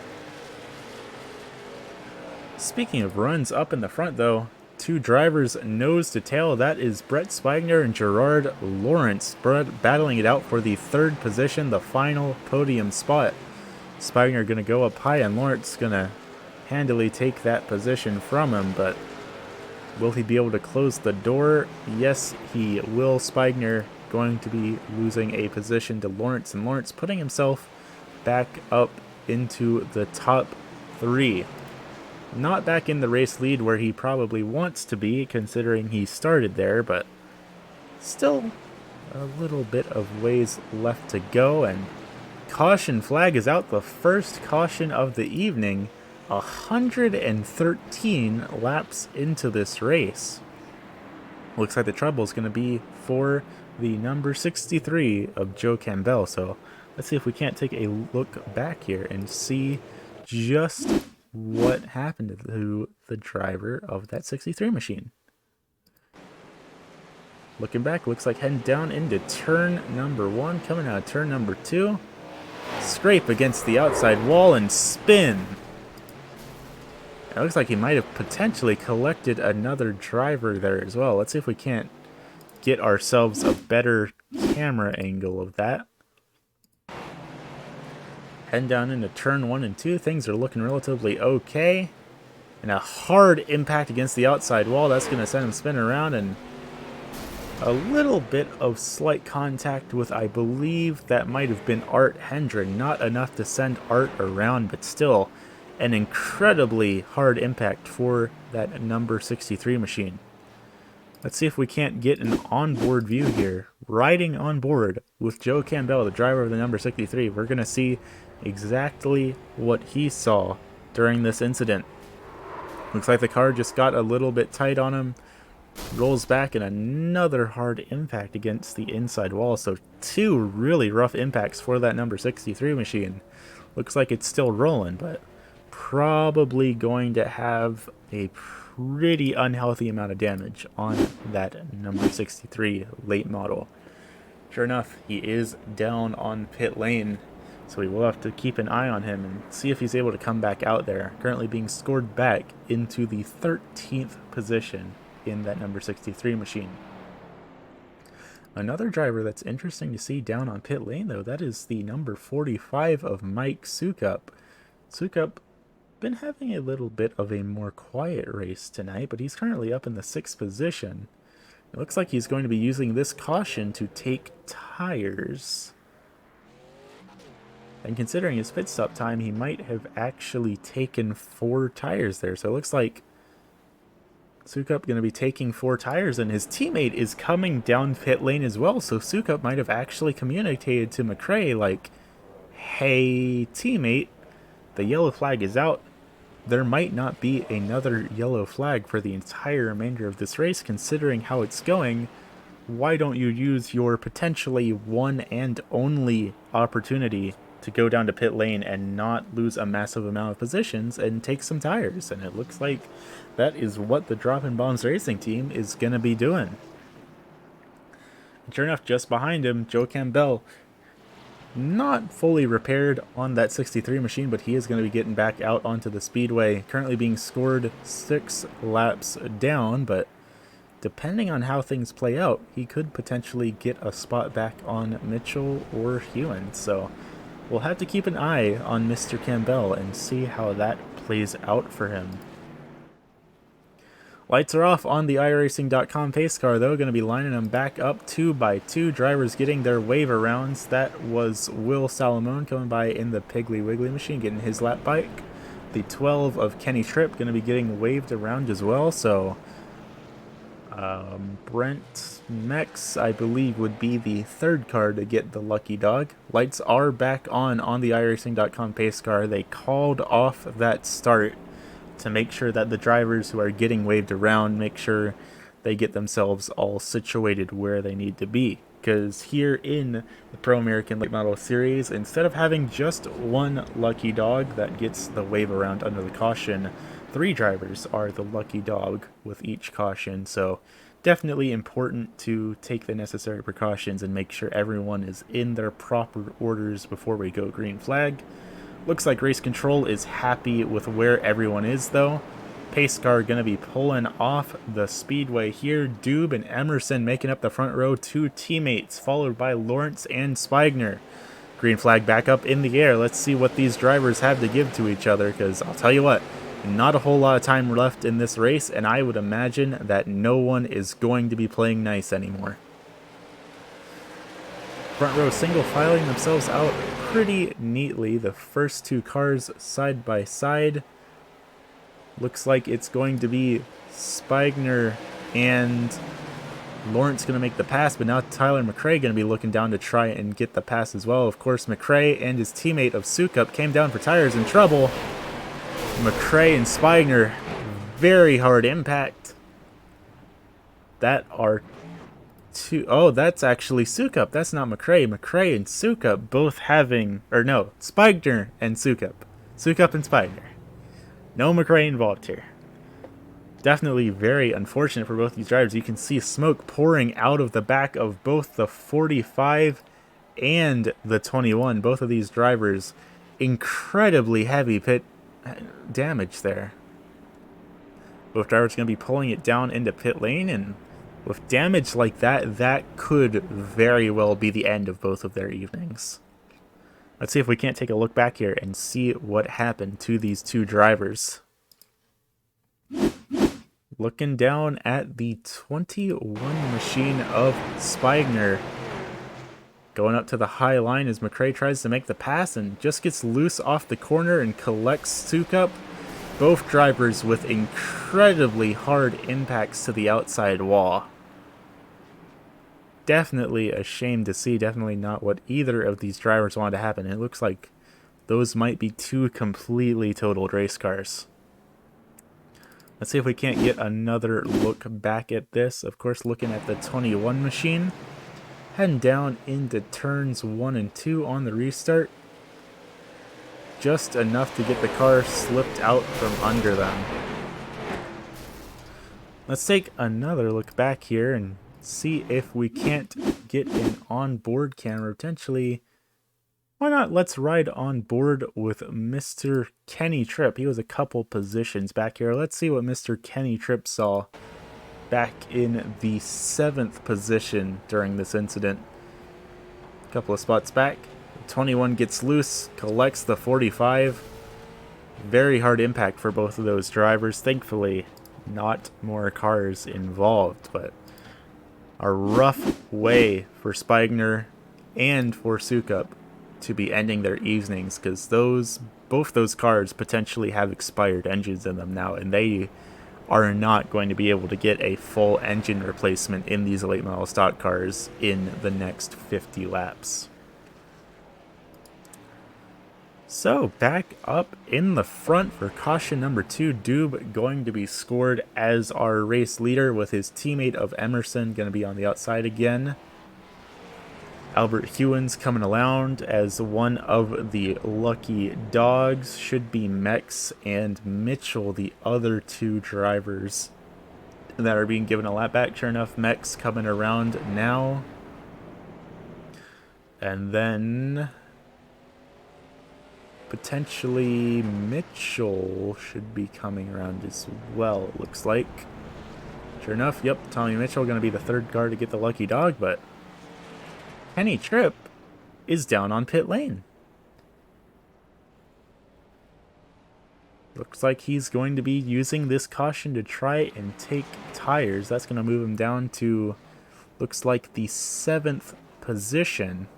Speaking of runs up in the front, though, 2 drivers nose to tail. That is Brett Spigner and Gerard Lawrence. Brett battling it out for the 3rd position, the final podium spot. Spigner going to go up high, and Lawrence going to handily take that position from him, but will he be able to close the door? Yes, he will. Spigner going to be losing a position to Lawrence, and Lawrence putting himself back up into the top 3. Not back in the race lead where he probably wants to be, considering he started there, but still a little bit of ways left to go. And caution flag is out, the first caution of the evening, 113 laps into this race. Looks like the trouble is going to be for the number 63 of Joe Campbell. So let's see if we can't take a look back here and see just what happened to the driver of that 63 machine. Looking back, looks like heading down into turn number 1, coming out of turn number 2. Scrape against the outside wall and spin. It looks like he might have potentially collected another driver there as well. Let's see if we can't get ourselves a better camera angle of that. Heading down into turn 1 and 2, things are looking relatively okay. And a hard impact against the outside wall. That's going to send him spinning around, and a little bit of slight contact with, I believe, that might have been Art Hendren. Not enough to send Art around, but still an incredibly hard impact for that number 63 machine. Let's see if we can't get an onboard view here. Riding on board with Joe Campbell, the driver of the number 63. We're going to see exactly what he saw during this incident. Looks like the car just got a little bit tight on him. Rolls back, and another hard impact against the inside wall. So 2 really rough impacts for that number 63 machine. Looks like it's still rolling, but probably going to have a pretty unhealthy amount of damage on that number 63 late model. Sure enough, he is down on pit lane, so we will have to keep an eye on him and see if he's able to come back out there. Currently being scored back into the 13th position in that number 63 machine. Another driver that's interesting to see down on pit lane, though, that is the number 45 of Mike Sukup. Sukup been having a little bit of a more quiet race tonight, but he's currently up in the 6th position. It looks like he's going to be using this caution to take tires. And considering his pit stop time, he might have actually taken 4 tires there. So it looks like Sukup going to be taking 4 tires, and his teammate is coming down pit lane as well. So Sukup might have actually communicated to McRae like, hey teammate, the yellow flag is out. There might not be another yellow flag for the entire remainder of this race. Considering how it's going, why don't you use your potentially one and only opportunity to go down to pit lane and not lose a massive amount of positions and take some tires? And it looks like that is what the Droppin' Bombs Racing team is going to be doing. And sure enough, just behind him, Joe Campbell, not fully repaired on that 63 machine, but he is going to be getting back out onto the speedway. Currently being scored 6 laps down, but depending on how things play out, he could potentially get a spot back on Mitchell or Hewen. So we'll have to keep an eye on Mr. Campbell and see how that plays out for him. Lights are off on the iRacing.com pace car, though. Going to be lining them back up 2 by 2. Drivers getting their wave arounds. That was Will Salamone coming by in the Piggly Wiggly machine, getting his lap bike. The 12 of Kenny Tripp going to be getting waved around as well. So Brent Mex, I believe, would be the 3rd car to get the lucky dog. Lights are back on the iRacing.com pace car. They called off that start to make sure that the drivers who are getting waved around make sure they get themselves all situated where they need to be. Because here in the Pro American Late Model Series, instead of having just one lucky dog that gets the wave around under the caution, 3 drivers are the lucky dog with each caution. So definitely important to take the necessary precautions and make sure everyone is in their proper orders before we go green flag. Looks like Race Control is happy with where everyone is, though. Pace car going to be pulling off the speedway here. Doob and Emerson making up the front row. 2 teammates, followed by Lawrence and Spigner. Green flag back up in the air. Let's see what these drivers have to give to each other, because I'll tell you what, not a whole lot of time left in this race, and I would imagine that no one is going to be playing nice anymore. Front row single filing themselves out pretty neatly. The first 2 cars side by side. Looks like it's going to be Spigner and Lawrence going to make the pass, but now Tyler McRae going to be looking down to try and get the pass as well. Of course, McRae and his teammate of Sukup came down for tires in trouble. McRae and Spigner, very hard impact. That are 2. Oh, that's actually Sukup. That's not McRae. McRae and Sukup both having, or no, Spigner and Sukup. Sukup and Spigner. No McRae involved here. Definitely very unfortunate for both these drivers. You can see smoke pouring out of the back of both the 45 and the 21. Both of these drivers, incredibly heavy pit damage there. Both drivers going to be pulling it down into pit lane, and with damage like that, that could very well be the end of both of their evenings. Let's see if we can't take a look back here and see what happened to these 2 drivers. Looking down at the 21 machine of Spiegner. Going up to the high line as McRae tries to make the pass and just gets loose off the corner and collects Sukup. Both drivers with incredibly hard impacts to the outside wall. Definitely a shame to see. Definitely not what either of these drivers wanted to happen. It looks like those might be two completely totaled race cars. Let's see if we can't get another look back at this. Of course, looking at the 21 machine. Heading down into turns 1 and 2 on the restart. Just enough to get the car slipped out from under them. Let's take another look back here and see if we can't get an onboard camera. Potentially, why not? Let's ride on board with Mr. Kenny Tripp. He was a couple positions back here. Let's see what Mr. Kenny Tripp saw back in the 7th position during this incident. A couple of spots back. 21 gets loose, collects the 45. Very hard impact for both of those drivers. Thankfully, not more cars involved, but a rough way for Spiegner and for Sukup to be ending their evenings, because both those cars potentially have expired engines in them now, and they are not going to be able to get a full engine replacement in these late model stock cars in the next 50 laps. So back up in the front for caution number 2, Doob going to be scored as our race leader, with his teammate of Emerson going to be on the outside again. Albert Hewins coming around as one of the lucky dogs. Should be Mex and Mitchell, the other two drivers that are being given a lap back. Sure enough, Mex coming around now. And then potentially Mitchell should be coming around as well, it looks like. Sure enough, yep, Tommy Mitchell going to be the third car to get the lucky dog, but Kenny Tripp is down on pit lane. Looks like he's going to be using this caution to try and take tires. That's going to move him down to, looks like, the 7th position.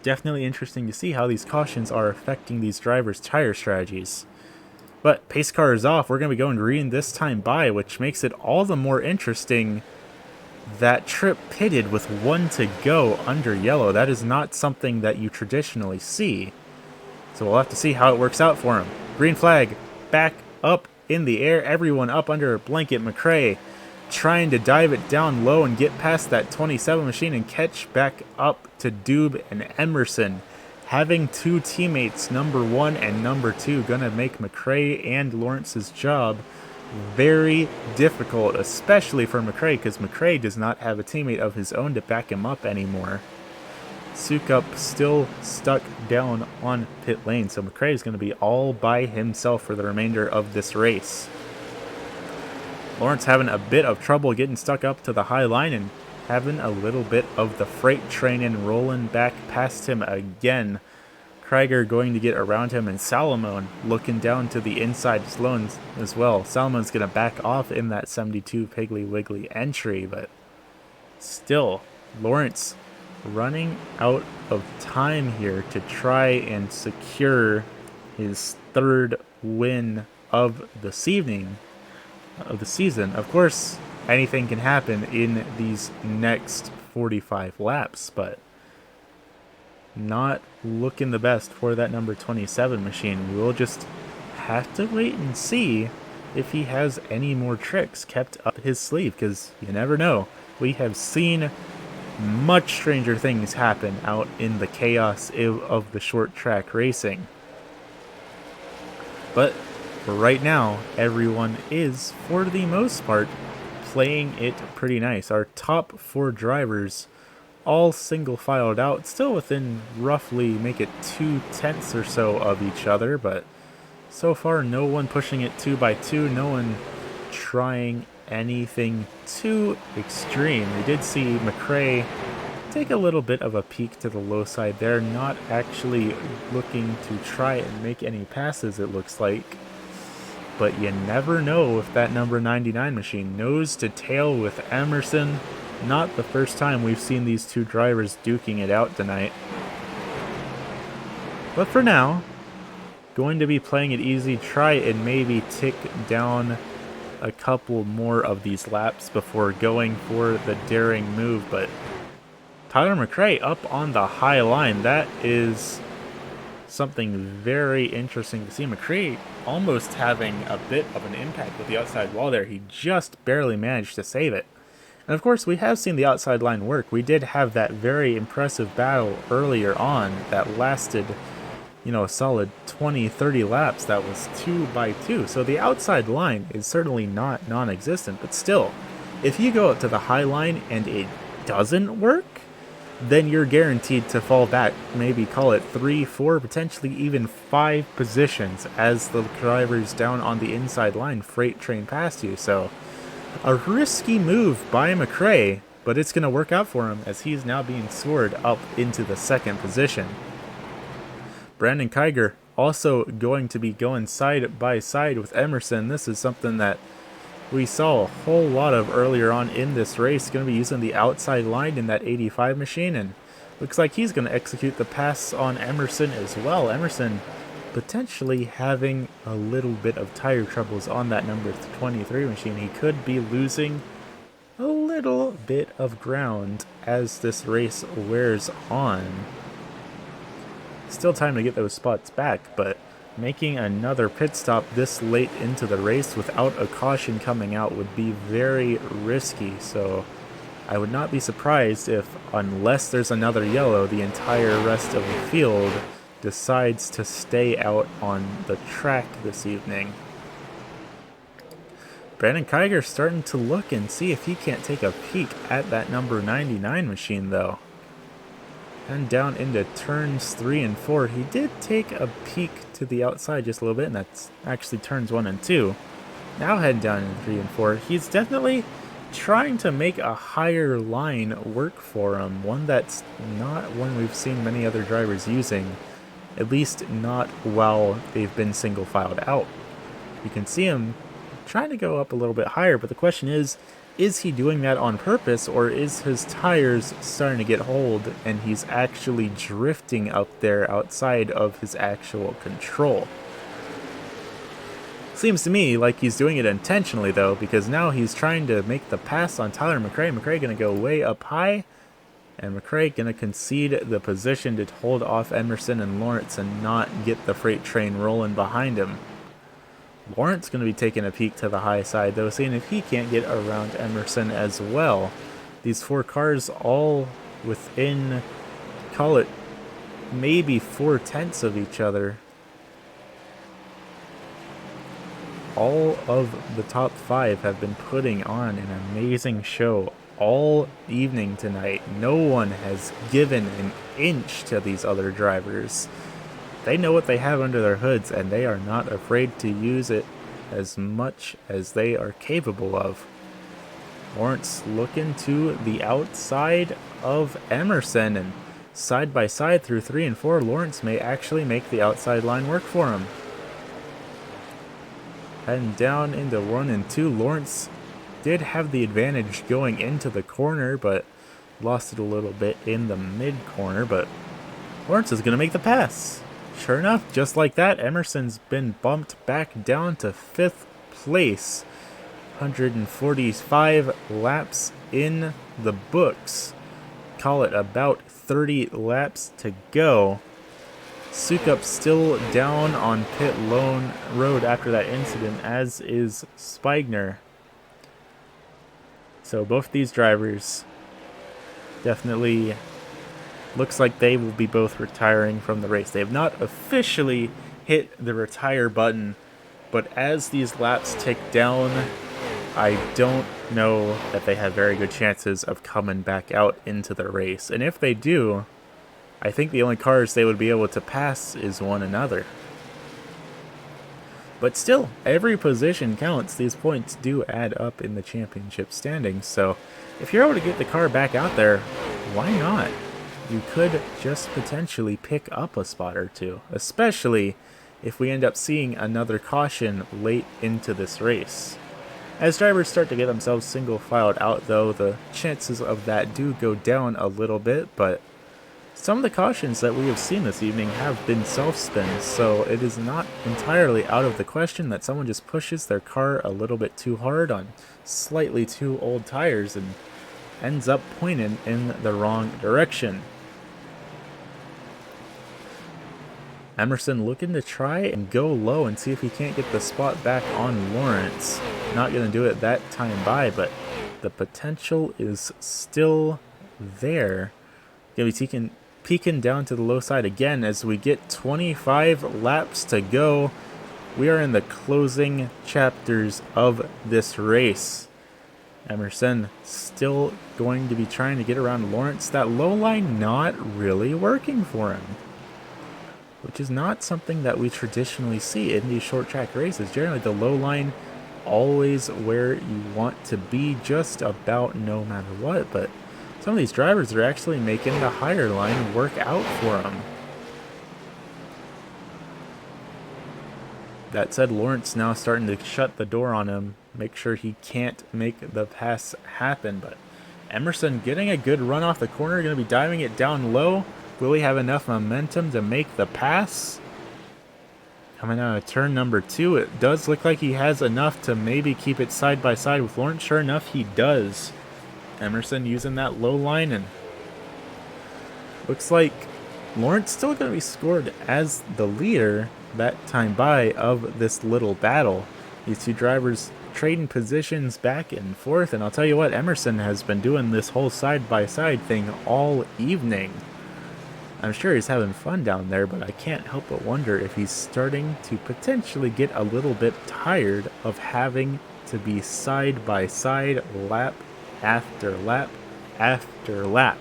Definitely interesting to see how these cautions are affecting these drivers' tire strategies. But pace car is off. We're going to be going green this time by, which makes it all the more interesting that Tripp pitted with 1 to go under yellow. That is not something that you traditionally see. So we'll have to see how it works out for him. Green flag back up in the air. Everyone up under a blanket. McRae trying to dive it down low and get past that 27 machine and catch back up to Doob and Emerson. Having two teammates, number 1 and number 2, gonna make McRae and Lawrence's job very difficult, especially for McRae, because McRae does not have a teammate of his own to back him up anymore. Sukup still stuck down on pit lane, so McRae is going to be all by himself for the remainder of this race. Lawrence having a bit of trouble getting stuck up to the high line and having a little bit of the freight train and rolling back past him again. Krieger going to get around him, and Salomon looking down to the inside sloans as well. Salomon's going to back off in that 72 Piggly Wiggly entry, but still, Lawrence running out of time here to try and secure his 3rd win of the season. Of course, anything can happen in these next 45 laps, but not looking the best for that number 27 machine. We'll just have to wait and see if he has any more tricks kept up his sleeve, because you never know. We have seen much stranger things happen out in the chaos of the short track racing. But for right now, everyone is, for the most part, playing it pretty nice. Our top 4 drivers all single filed out, still within roughly, make it 2/10 or so of each other, but so far no one pushing it 2 by 2, no one trying anything too extreme. We did see McRae take a little bit of a peek to the low side there, not actually looking to try and make any passes, it looks like. but you never know if that number 99 machine nose to tail with Emerson. Not the first time we've seen these two drivers duking it out tonight. But for now, going to be playing it easy, try and maybe tick down a couple more of these laps before going for the daring move. But Tyler McRae up on the high line, that is something very interesting to see. McRae almost having a bit of an impact with the outside wall there. He just barely managed to save it. And of course, we have seen the outside line work. We did have that very impressive battle earlier on that lasted, you know, a solid 20-30 laps. That was 2x2. So the outside line is certainly not non-existent, but still, if you go up to the high line and it doesn't work, then you're guaranteed to fall back, maybe call it 3, 4, potentially even 5 positions as the drivers down on the inside line freight train past you. So a risky move by McRae, but it's going to work out for him as he's now being soared up into the second position. Brandon Kiger also going to be going side by side with Emerson. This is something that we saw a whole lot of earlier on in this race. Going to be using the outside line in that 85 machine, and looks like he's going to execute the pass on Emerson as well. Emerson potentially having a little bit of tire troubles on that number 23 machine. He could be losing a little bit of ground as this race wears on. Still time to get those spots back, but making another pit stop this late into the race without a caution coming out would be very risky. So I would not be surprised if, unless there's another yellow, the entire rest of the field decides to stay out on the track this evening. Brandon Kiger starting to look and see if he can't take a peek at that number 99 machine though. And down into turns 3 and 4, he did take a peek to the outside just a little bit, and that's actually turns 1 and 2. Now heading down in 3 and 4, he's definitely trying to make a higher line work for him, one that's not one we've seen many other drivers using, at least not while they've been single filed out. You can see him trying to go up a little bit higher, but the question is he doing that on purpose, or is his tires starting to get hold and he's actually drifting up there outside of his actual control? Seems to me like he's doing it intentionally though, because now he's trying to make the pass on Tyler McRae. McRae gonna go way up high, and McRae gonna concede the position to hold off Emerson and Lawrence and not get the freight train rolling behind him. Lawrence going to be taking a peek to the high side, though, seeing if he can't get around Emerson as well. These 4 cars all within, call it, maybe 4/10 of each other. All of the top 5 have been putting on an amazing show all evening tonight. No one has given an inch to these other drivers. They know what they have under their hoods, and they are not afraid to use it as much as they are capable of. Lawrence looking to the outside of Emerson, and side by side through 3 and 4, Lawrence may actually make the outside line work for him. Heading down into 1 and 2, Lawrence did have the advantage going into the corner, but lost it a little bit in the mid corner, but Lawrence is going to make the pass. Sure enough, just like that, Emerson's been bumped back down to 5th place. 145 laps in the books. Call it about 30 laps to go. Sukup still down on pit lane road after that incident, as is Spigner. So both these drivers definitely looks like they will be both retiring from the race. They have not officially hit the retire button, but as these laps tick down, I don't know that they have very good chances of coming back out into the race. And if they do, I think the only cars they would be able to pass is one another. But still, every position counts. These points do add up in the championship standings. So if you're able to get the car back out there, why not? You could just potentially pick up a spot or two, especially if we end up seeing another caution late into this race. As drivers start to get themselves single filed out though, the chances of that do go down a little bit, but some of the cautions that we have seen this evening have been self-spins, so it is not entirely out of the question that someone just pushes their car a little bit too hard on slightly too old tires and ends up pointing in the wrong direction. Emerson looking to try and go low and see if he can't get the spot back on Lawrence. Not going to do it that time by, but the potential is still there. Going to be peeking down to the low side again as we get 25 laps to go. We are in the closing chapters of this race. Emerson still going to be trying to get around Lawrence. That low line not really working for him, which is not something that we traditionally see in these short track races. Generally, the low line always where you want to be just about no matter what, but some of these drivers are actually making the higher line work out for them. That said, Lawrence now starting to shut the door on him, make sure he can't make the pass happen, but Emerson getting a good run off the corner, going to be diving it down low. Will he have enough momentum to make the pass? Coming out of turn number 2, it does look like he has enough to maybe keep it side by side with Lawrence. Sure enough, he does. Emerson using that low line, and looks like Lawrence still going to be scored as the leader that time by of this little battle. These two drivers trading positions back and forth, and I'll tell you what, Emerson has been doing this whole side by side thing all evening. I'm sure he's having fun down there, but I can't help but wonder if he's starting to potentially get a little bit tired of having to be side by side, lap after lap after lap.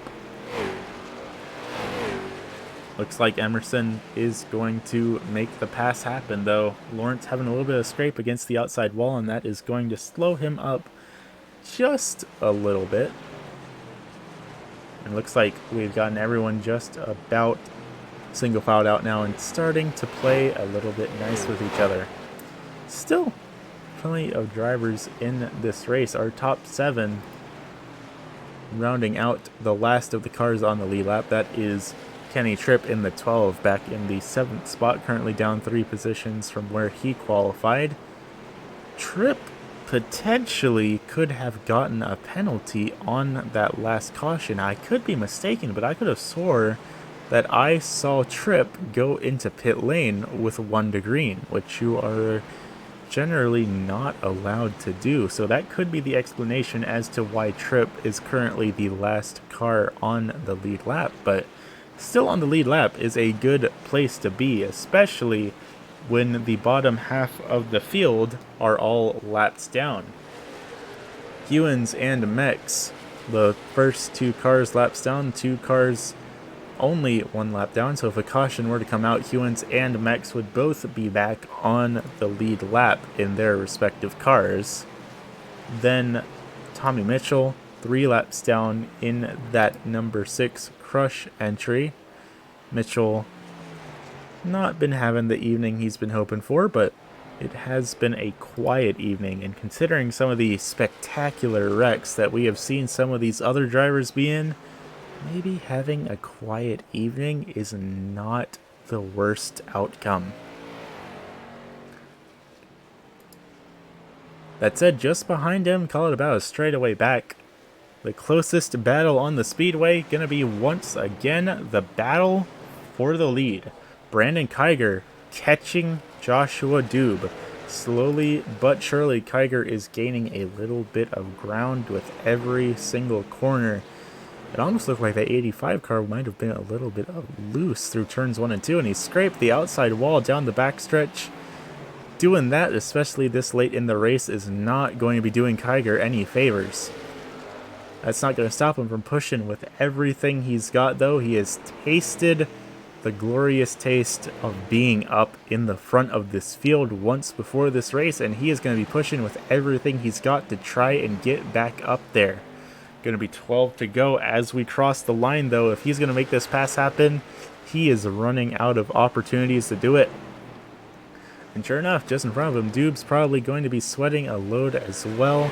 Looks like Emerson is going to make the pass happen, though. Lawrence having a little bit of scrape against the outside wall, and that is going to slow him up just a little bit. And looks like we've gotten everyone just about single filed out now and starting to play a little bit nice with each other. Still plenty of drivers in this race. Our top 7 rounding out the last of the cars on the lead lap. That is Kenny Tripp in the 12, back in the 7th spot, currently down 3 positions from where he qualified. Tripp potentially could have gotten a penalty on that last caution. I could be mistaken, but I could have swore that I saw Tripp go into pit lane with 1 to green, which you are generally not allowed to do. So that could be the explanation as to why Tripp is currently the last car on the lead lap, but still on the lead lap is a good place to be, especially when the bottom half of the field are all laps down. Hewens and Mex, the first 2 cars laps down, 2 cars only 1 lap down, so if a caution were to come out, Hewens and Mex would both be back on the lead lap in their respective cars. Then Tommy Mitchell, 3 laps down in that number 6 crush entry. Mitchell not been having the evening he's been hoping for, but it has been a quiet evening, and considering some of the spectacular wrecks that we have seen some of these other drivers be in, maybe having a quiet evening is not the worst outcome. That said, just behind him, call it about a straightaway back. The closest battle on the speedway gonna be once again the battle for the lead. Brandon Kiger catching Joshua Dube. Slowly but surely, Kiger is gaining a little bit of ground with every single corner. It almost looked like that 85 car might have been a little bit loose through turns 1 and 2, and he scraped the outside wall down the backstretch. Doing that, especially this late in the race, is not going to be doing Kiger any favors. That's not going to stop him from pushing with everything he's got, though. He has tasted the glorious taste of being up in the front of this field once before this race, and he is going to be pushing with everything he's got to try and get back up there. Going to be 12 to go as we cross the line, though. If he's going to make this pass happen, he is running out of opportunities to do it. And sure enough, just in front of him, Dube's probably going to be sweating a load as well.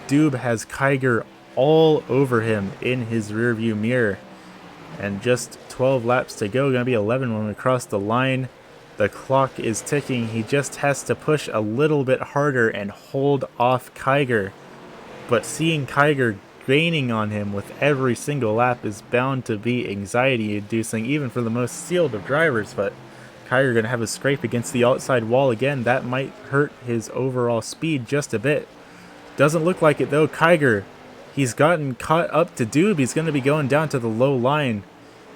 Dube has Kiger all over him in his rearview mirror. And just 12 laps to go, gonna be 11 when we cross the line. The clock is ticking. He just has to push a little bit harder and hold off Kiger. But seeing Kiger gaining on him with every single lap is bound to be anxiety inducing, even for the most sealed of drivers. But Kiger gonna have a scrape against the outside wall again. That might hurt his overall speed just a bit. Doesn't look like it though. Kiger, he's gotten caught up to Dube. He's gonna be going down to the low line.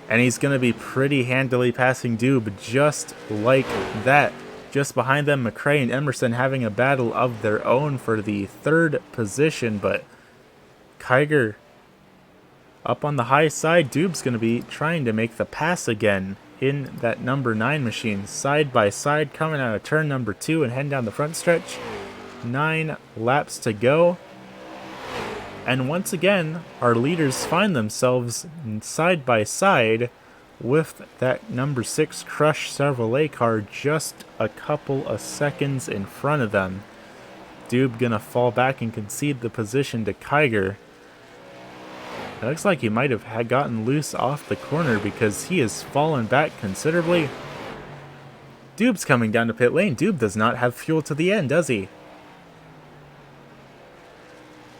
And he's going to be pretty handily passing Dube just like that. Just behind them, McRae and Emerson having a battle of their own for the third position. But Kiger up on the high side. Dube's going to be trying to make the pass again in that number 9 machine. Side by side coming out of turn number 2 and heading down the front stretch. 9 laps to go. And once again, our leaders find themselves side by side with that number 6 Crush Chevrolet car just a couple of seconds in front of them. Dube gonna fall back and concede the position to Kiger. It looks like he might have gotten loose off the corner because he has fallen back considerably. Dube's coming down to pit lane. Dube does not have fuel to the end, does he?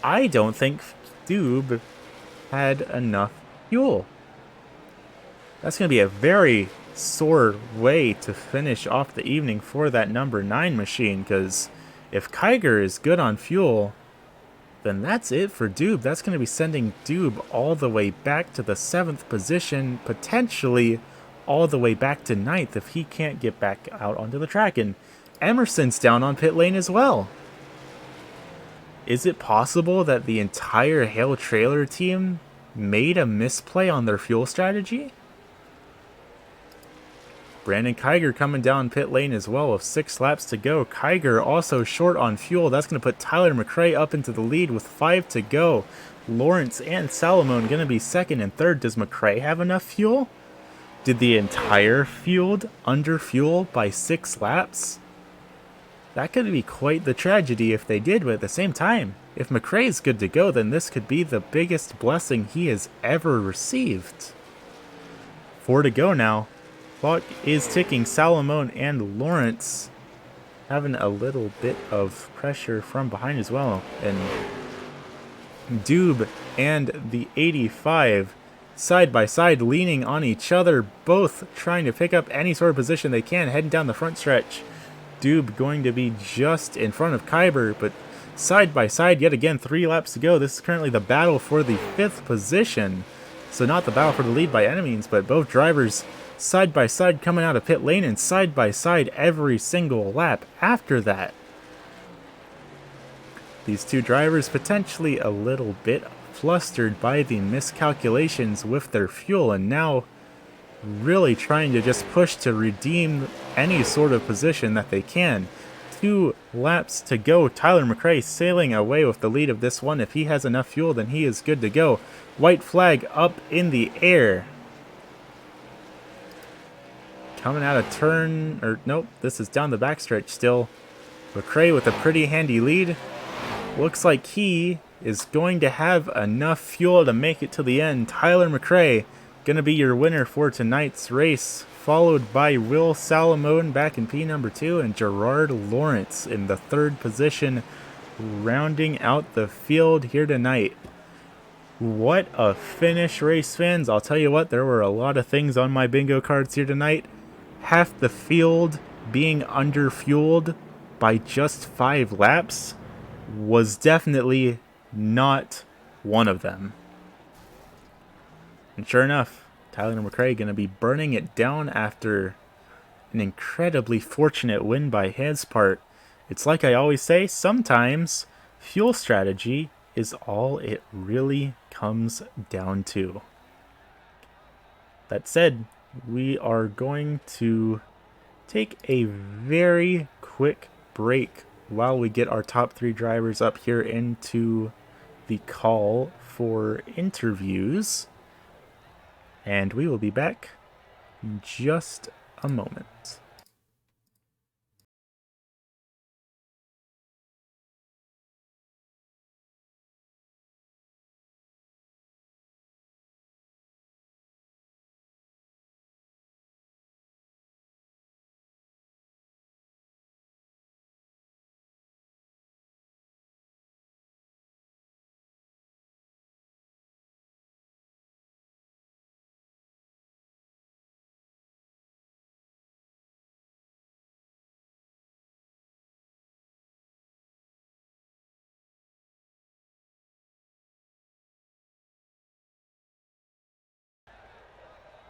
I don't think Dube had enough fuel. That's going to be a very sore way to finish off the evening for that number 9 machine, because if Kiger is good on fuel, then that's it for Dube. That's going to be sending Dube all the way back to the 7th position, potentially all the way back to 9th if he can't get back out onto the track. And Emerson's down on pit lane as well. Is it possible that the entire Hale Trailer team made a misplay on their fuel strategy? Brandon Kiger coming down pit lane as well with 6 laps to go. Kiger also short on fuel. That's going to put Tyler McRae up into the lead with 5 to go. Lawrence and Salomon going to be 2nd and 3rd. Does McRae have enough fuel? Did the entire field under fuel by 6 laps? That could be quite the tragedy if they did, but at the same time, if McRae is good to go, then this could be the biggest blessing he has ever received. 4 to go now. Clock is ticking. Salomon and Lawrence having a little bit of pressure from behind as well. And Dube and the 85 side by side leaning on each other, both trying to pick up any sort of position they can heading down the front stretch. Dube going to be just in front of Kiger, but side by side yet again, 3 laps to go. This is currently the battle for the 5th position. So not the battle for the lead by any means, but both drivers side by side coming out of pit lane and side by side every single lap after that. These two drivers potentially a little bit flustered by the miscalculations with their fuel, and now really trying to just push to redeem any sort of position that they can. 2 laps to go. Tyler McRae sailing away with the lead of this one. If he has enough fuel, then he is good to go. White flag up in the air. Coming out of turn, or nope, this is down the backstretch still. McRae with a pretty handy lead. Looks like he is going to have enough fuel to make it to the end. Tyler McRae gonna be your winner for tonight's race, followed by Will Salomon back in P number 2 and Gerard Lawrence in the 3rd position, rounding out the field here tonight. What a finish, race fans. I'll tell you what, there were a lot of things on my bingo cards here tonight. Half the field being underfueled by just 5 laps was definitely not one of them. And sure enough, Tyler McRae going to be burning it down after an incredibly fortunate win by his part. It's like I always say, sometimes fuel strategy is all it really comes down to. That said, we are going to take a very quick break while we get our top 3 drivers up here into the call for interviews. And we will be back in just a moment.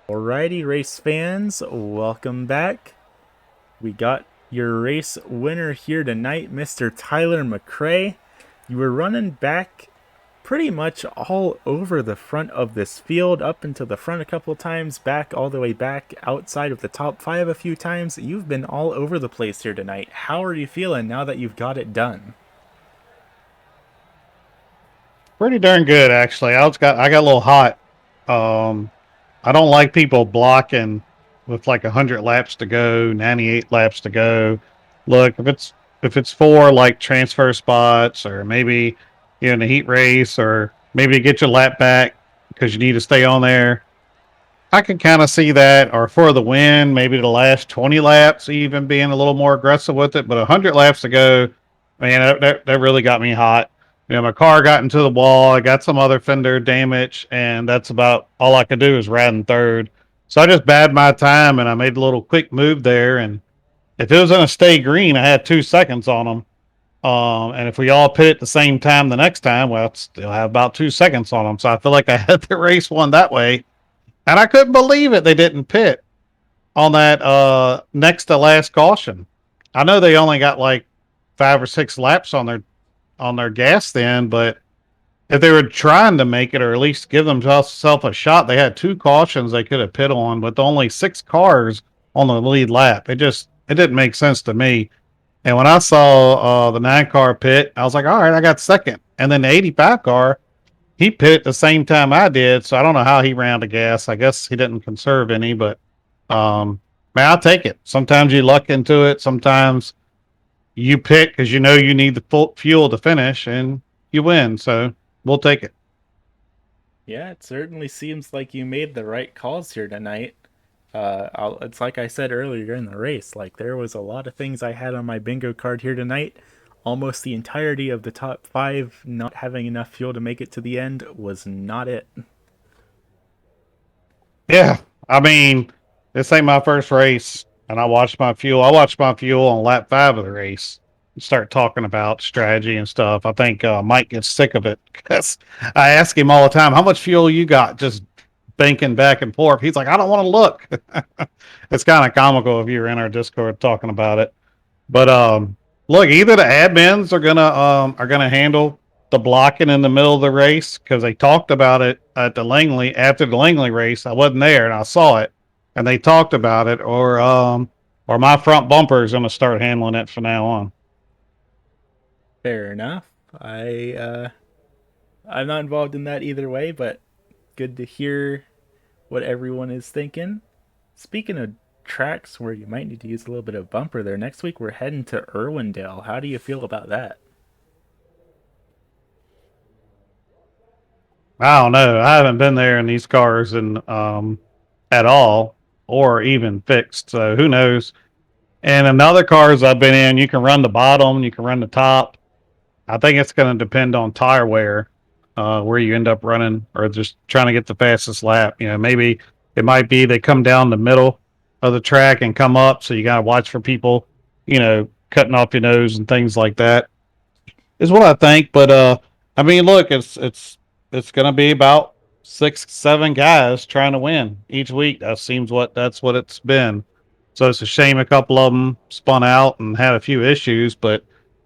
Alrighty, race fans, welcome back. We got your race winner here tonight, Mr. Tyler McCrae. You were running back pretty much all over the front of this field, up into the front a couple of times, back all the way back outside of the top 5 a few times. You've been all over the place here tonight. How are you feeling now that you've got it done? Pretty darn good, actually. I got a little hot. Um, I don't like people blocking with like 100 laps to go, 98 laps to go. Look, if it's for like transfer spots or maybe you're in a heat race or maybe to get your lap back because you need to stay on there, I can kind of see that. Or for the win, maybe the last 20 laps, even being a little more aggressive with it. But 100 laps to go, man, that really got me hot. My car got into the wall. I got some other fender damage, and that's about all I could do is ride in third. So I just bad my time, and I made a little quick move there. And if it was going to stay green, I had 2 seconds on them. And if we all pit at the same time the next time, well, I'd still have about 2 seconds on them. So I feel like I had the race won that way. And I couldn't believe it. They didn't pit on that next to last caution. I know they only got like 5 or 6 laps on their gas then, but if they were trying to make it or at least give themselves a shot, they had 2 cautions they could have pit on with only 6 cars on the lead lap. It didn't make sense to me. And when I saw the 9 car pit, I was like, all right, I got second. And then the 85 car, he pit at the same time I did, so I don't know how he ran out of gas. I guess he didn't conserve any, but man, I'll take it. Sometimes you luck into it. Sometimes you pick because you know you need the full fuel to finish, and you win. So we'll take it. Yeah, it certainly seems like you made the right calls here tonight. It's like I said earlier in the race. Like there was a lot of things I had on my bingo card here tonight. Almost the entirety of the top 5 not having enough fuel to make it to the end was not it. Yeah, I mean, this ain't my first race, and I watched my fuel. I watched my fuel on lap 5 of the race. Start talking about strategy and stuff. I think Mike gets sick of it because I ask him all the time, "How much fuel you got?" Just banking back and forth. He's like, "I don't want to look." It's kind of comical if you were in our Discord talking about it. But look, either the admins are gonna handle the blocking in the middle of the race because they talked about it at the Langley after the Langley race. I wasn't there and I saw it, and they talked about it, or my front bumper is gonna start handling it from now on. Fair enough. I'm not involved in that either way, but good to hear what everyone is thinking. Speaking of tracks where you might need to use a little bit of bumper there, next week we're heading to Irwindale. How do you feel about that? I don't know. I haven't been there in these cars and at all, or even fixed. So who knows? And in other cars I've been in, you can run the bottom, you can run the top. I think it's going to depend on tire wear, where you end up running, or just trying to get the fastest lap. Maybe it might be they come down the middle of the track and come up, so you got to watch for people, cutting off your nose and things like that. Is what I think. But I mean, look, it's going to be about 6, 7 guys trying to win each week. That's what it's been. So it's a shame a couple of them spun out and had a few issues, but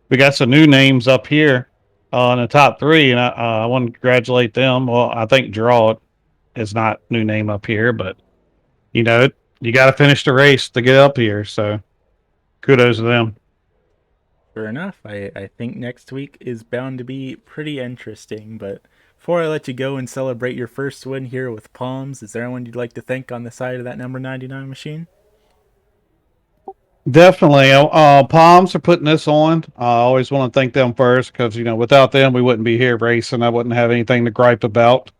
we got some new names up here in the top 3, and I want to congratulate them. Well, I think Draw is not new name up here, but you got to finish the race to get up here. So kudos to them. Fair enough. I think next week is bound to be pretty interesting, but before I let you go and celebrate your first win here with Palms, is there anyone you'd like to thank on the side of that number 99 machine? Definitely. Palms are putting this on. I always want to thank them first because, without them, we wouldn't be here racing. I wouldn't have anything to gripe about.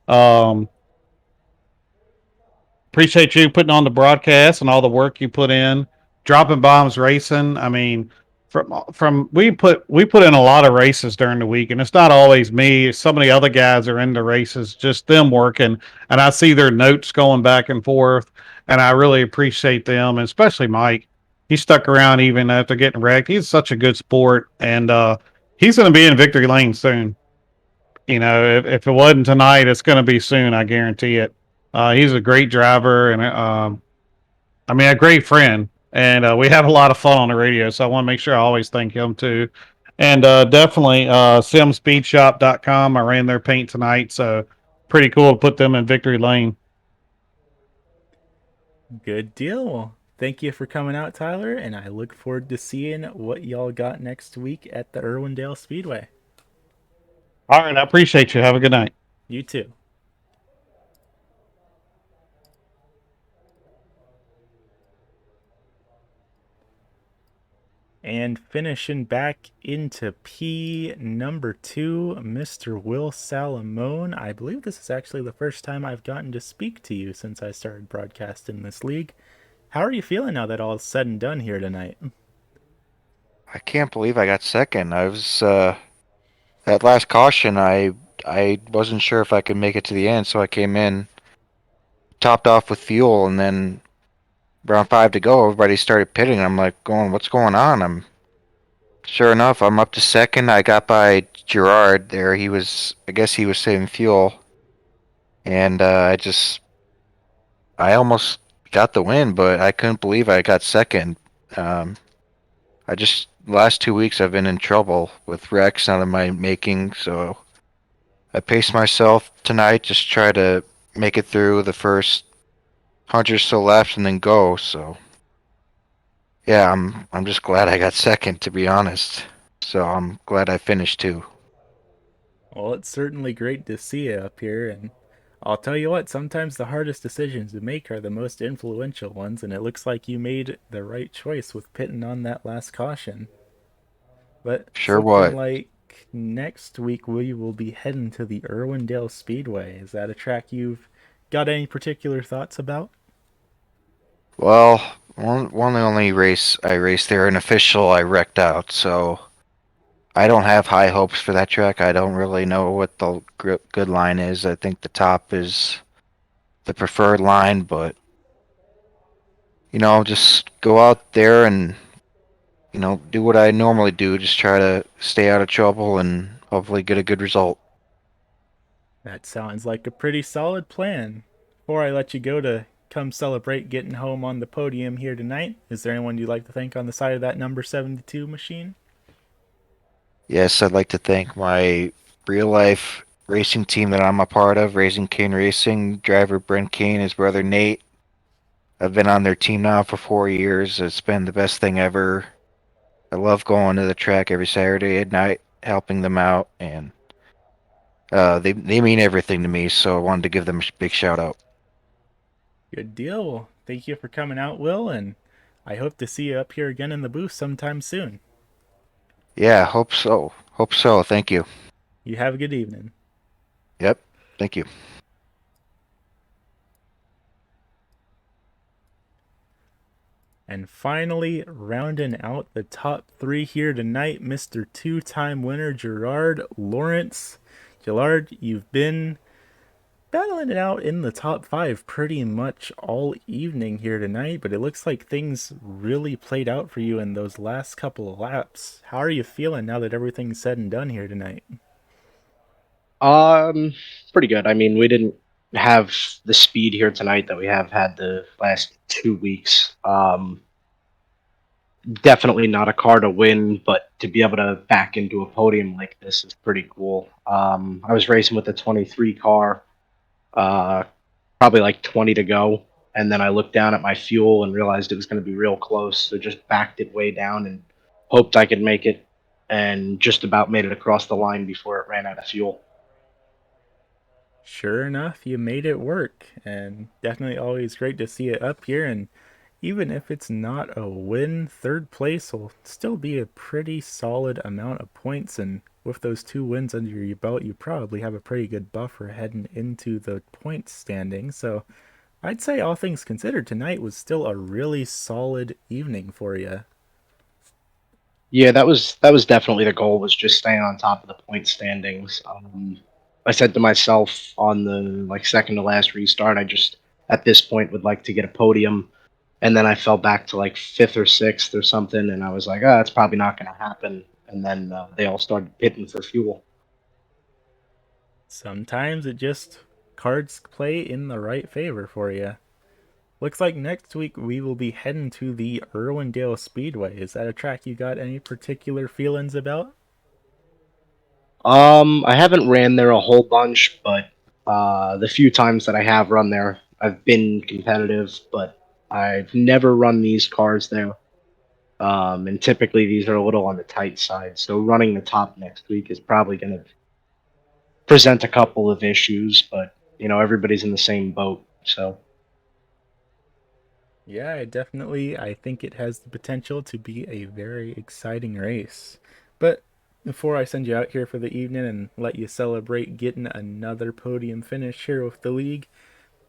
um, Appreciate you putting on the broadcast and all the work you put in. Dropping bombs racing. I mean, from we put in a lot of races during the week, and it's not always me. Some of the other guys are in the races, just them working, and I see their notes going back and forth, and I really appreciate them, and especially Mike. He stuck around even after getting wrecked. He's such a good sport, and he's going to be in victory lane soon. If it wasn't tonight, it's going to be soon. I guarantee it. He's a great driver and I mean a great friend, and we have a lot of fun on the radio. So I want to make sure I always thank him too. And definitely simspeedshop.com. I ran their paint tonight, so pretty cool to put them in victory lane. Good deal. Well, thank you for coming out, Tyler, and I look forward to seeing what y'all got next week at the Irwindale Speedway. All right, I appreciate you. Have a good night. You too. And finishing back into P number 2, Mr. Will Salamone. I believe this is actually the first time I've gotten to speak to you since I started broadcasting this league. How are you feeling now that all is said and done here tonight? I can't believe I got second. I was that last caution. I wasn't sure if I could make it to the end, so I came in, topped off with fuel, and then round 5 to go, everybody started pitting. I'm like, going, what's going on? I'm sure enough, I'm up to second. I got by Gerard there. I guess he was saving fuel, and I almost got the win, but I couldn't believe I got second. Um, last 2 weeks I've been in trouble with wrecks out of my making, so I paced myself tonight, just try to make it through the first 100 or so laps and then go. So yeah, I'm just glad I got second, to be honest. So I'm glad I finished too. Well, it's certainly great to see you up here, and I'll tell you what, sometimes the hardest decisions to make are the most influential ones, and it looks like you made the right choice with pitting on that last caution. But Sure something what? like next week, we will be heading to the Irwindale Speedway. Is that a track you've got any particular thoughts about? Well, one only race I raced there, an official, I wrecked out. So I don't have high hopes for that track. I don't really know what the good line is. I think the top is the preferred line, but just go out there and do what I normally do. Just try to stay out of trouble and hopefully get a good result. That sounds like a pretty solid plan. Before I let you go to come celebrate getting home on the podium here tonight, is there anyone you'd like to thank on the side of that number 72 machine? Yes, I'd like to thank my real life racing team that I'm a part of, Raising Cane Racing, driver Brent Kane, his brother Nate. I've been on their team now for 4 years. It's been the best thing ever. I love going to the track every Saturday at night, helping them out, and they mean everything to me. So I wanted to give them a big shout out. Good deal. Well, thank you for coming out, Will, and I hope to see you up here again in the booth sometime soon. Yeah, hope so. Hope so. Thank you. You have a good evening. Yep. Thank you. And finally, rounding out the top 3 here tonight, Mr. Two-time winner Gerard Lawrence. Gerard, you've been battling it out in the top 5 pretty much all evening here tonight, but it looks like things really played out for you in those last couple of laps. How are you feeling now that everything's said and done here tonight? Um, Pretty good. I mean, we didn't have the speed here tonight that we have had the last 2 weeks. Definitely not a car to win, but to be able to back into a podium like this is pretty cool. I was racing with the 23 car, uh, probably like 20 to go, and then I looked down at my fuel and realized it was going to be real close, so just backed it way down and hoped I could make it, and just about made it across the line before it ran out of fuel. Sure enough, you made it work, and definitely always great to see it up here. And even if it's not a win, third place will still be a pretty solid amount of points. And with those 2 wins under your belt, you probably have a pretty good buffer heading into the points standing. So I'd say, all things considered, tonight was still a really solid evening for you. Yeah, that was definitely the goal, was just staying on top of the point standings. I said to myself on the like second to last restart, I just at this point would like to get a podium, and then I fell back to like fifth or sixth or something, and I was like, oh, that's probably not going to happen. And then they all started pitting for fuel. Sometimes it just cards play in the right favor for you. Looks like next week we will be heading to the Irwindale Speedway. Is that a track you got any particular feelings about? I haven't ran there a whole bunch, but the few times that I have run there, I've been competitive, but I've never run these cars there. And typically these are a little on the tight side, so running the top next week is probably going to present a couple of issues, but everybody's in the same boat, so. Yeah, I think it has the potential to be a very exciting race. But before I send you out here for the evening and let you celebrate getting another podium finish here with the league,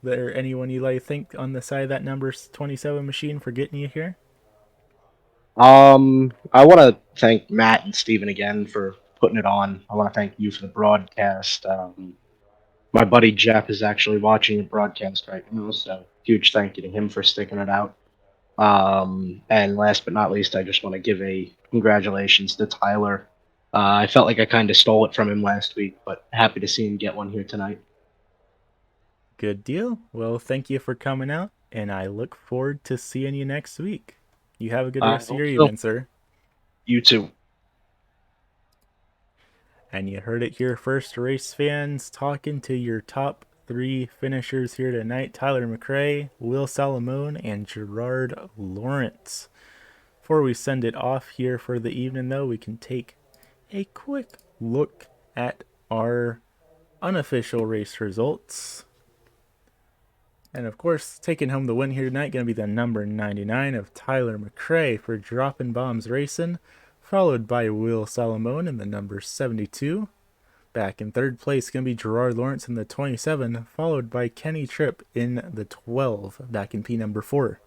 there anyone you like think on the side of that number 27 machine for getting you here? I want to thank Matt and Steven again for putting it on. I want to thank you for the broadcast. My buddy Jeff is actually watching the broadcast right now, so huge thank you to him for sticking it out. And last but not least, I just want to give a congratulations to Tyler. I felt like I kind of stole it from him last week, but happy to see him get one here tonight. Good deal. Well, thank you for coming out, and I look forward to seeing you next week. You have a good I rest of hope your so. evening, sir. You too. And you heard it here first, race fans, talking to your top three finishers here tonight: Tyler McRae, Will Salamone, and Gerard Lawrence. Before we send it off here for the evening, though, we can take a quick look at our unofficial race results. And of course, taking home the win here tonight, going to be the number 99 of Tyler McRae for Dropping Bombs Racing, followed by Will Salamone in the number 72. Back in third place, going to be Gerard Lawrence in the 27, followed by Kenny Tripp in the 12, back in P number 4.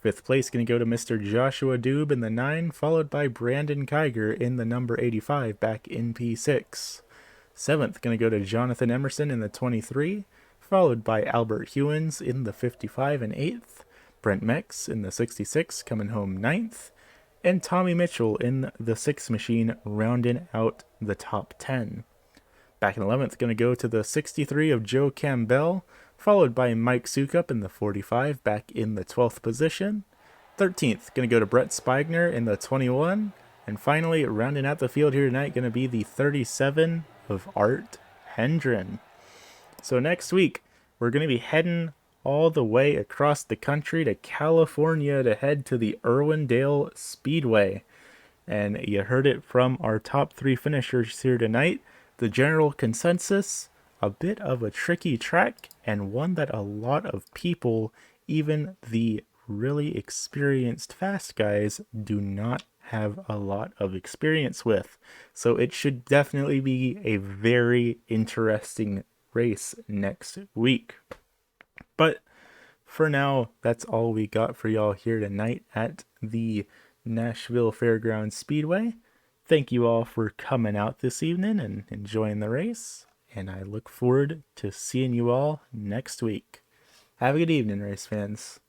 Fifth place going to go to Mr. Joshua Doob in the 9, followed by Brandon Kiger in the number 85, back in P6. Seventh going to go to Jonathan Emerson in the 23, followed by Albert Hewins in the 55 and 8th, Brent Mex in the 66 coming home 9th, and Tommy Mitchell in the 6 machine rounding out the top 10. Back in 11th, going to go to the 63 of Joe Campbell, followed by Mike Sukup in the 45, back in the 12th position. 13th, going to go to Brett Spigner in the 21. And finally, rounding out the field here tonight, going to be the 37 of Art Hendren. So next week, we're going to be heading all the way across the country to California to head to the Irwindale Speedway. And you heard it from our top three finishers here tonight. The general consensus, a bit of a tricky track, and one that a lot of people, even the really experienced fast guys, do not have a lot of experience with. So it should definitely be a very interesting race next week. But for now, that's all we got for y'all here tonight at the Nashville Fairgrounds Speedway. Thank you all for coming out this evening and enjoying the race, and I look forward to seeing you all next week. Have a good evening, race fans.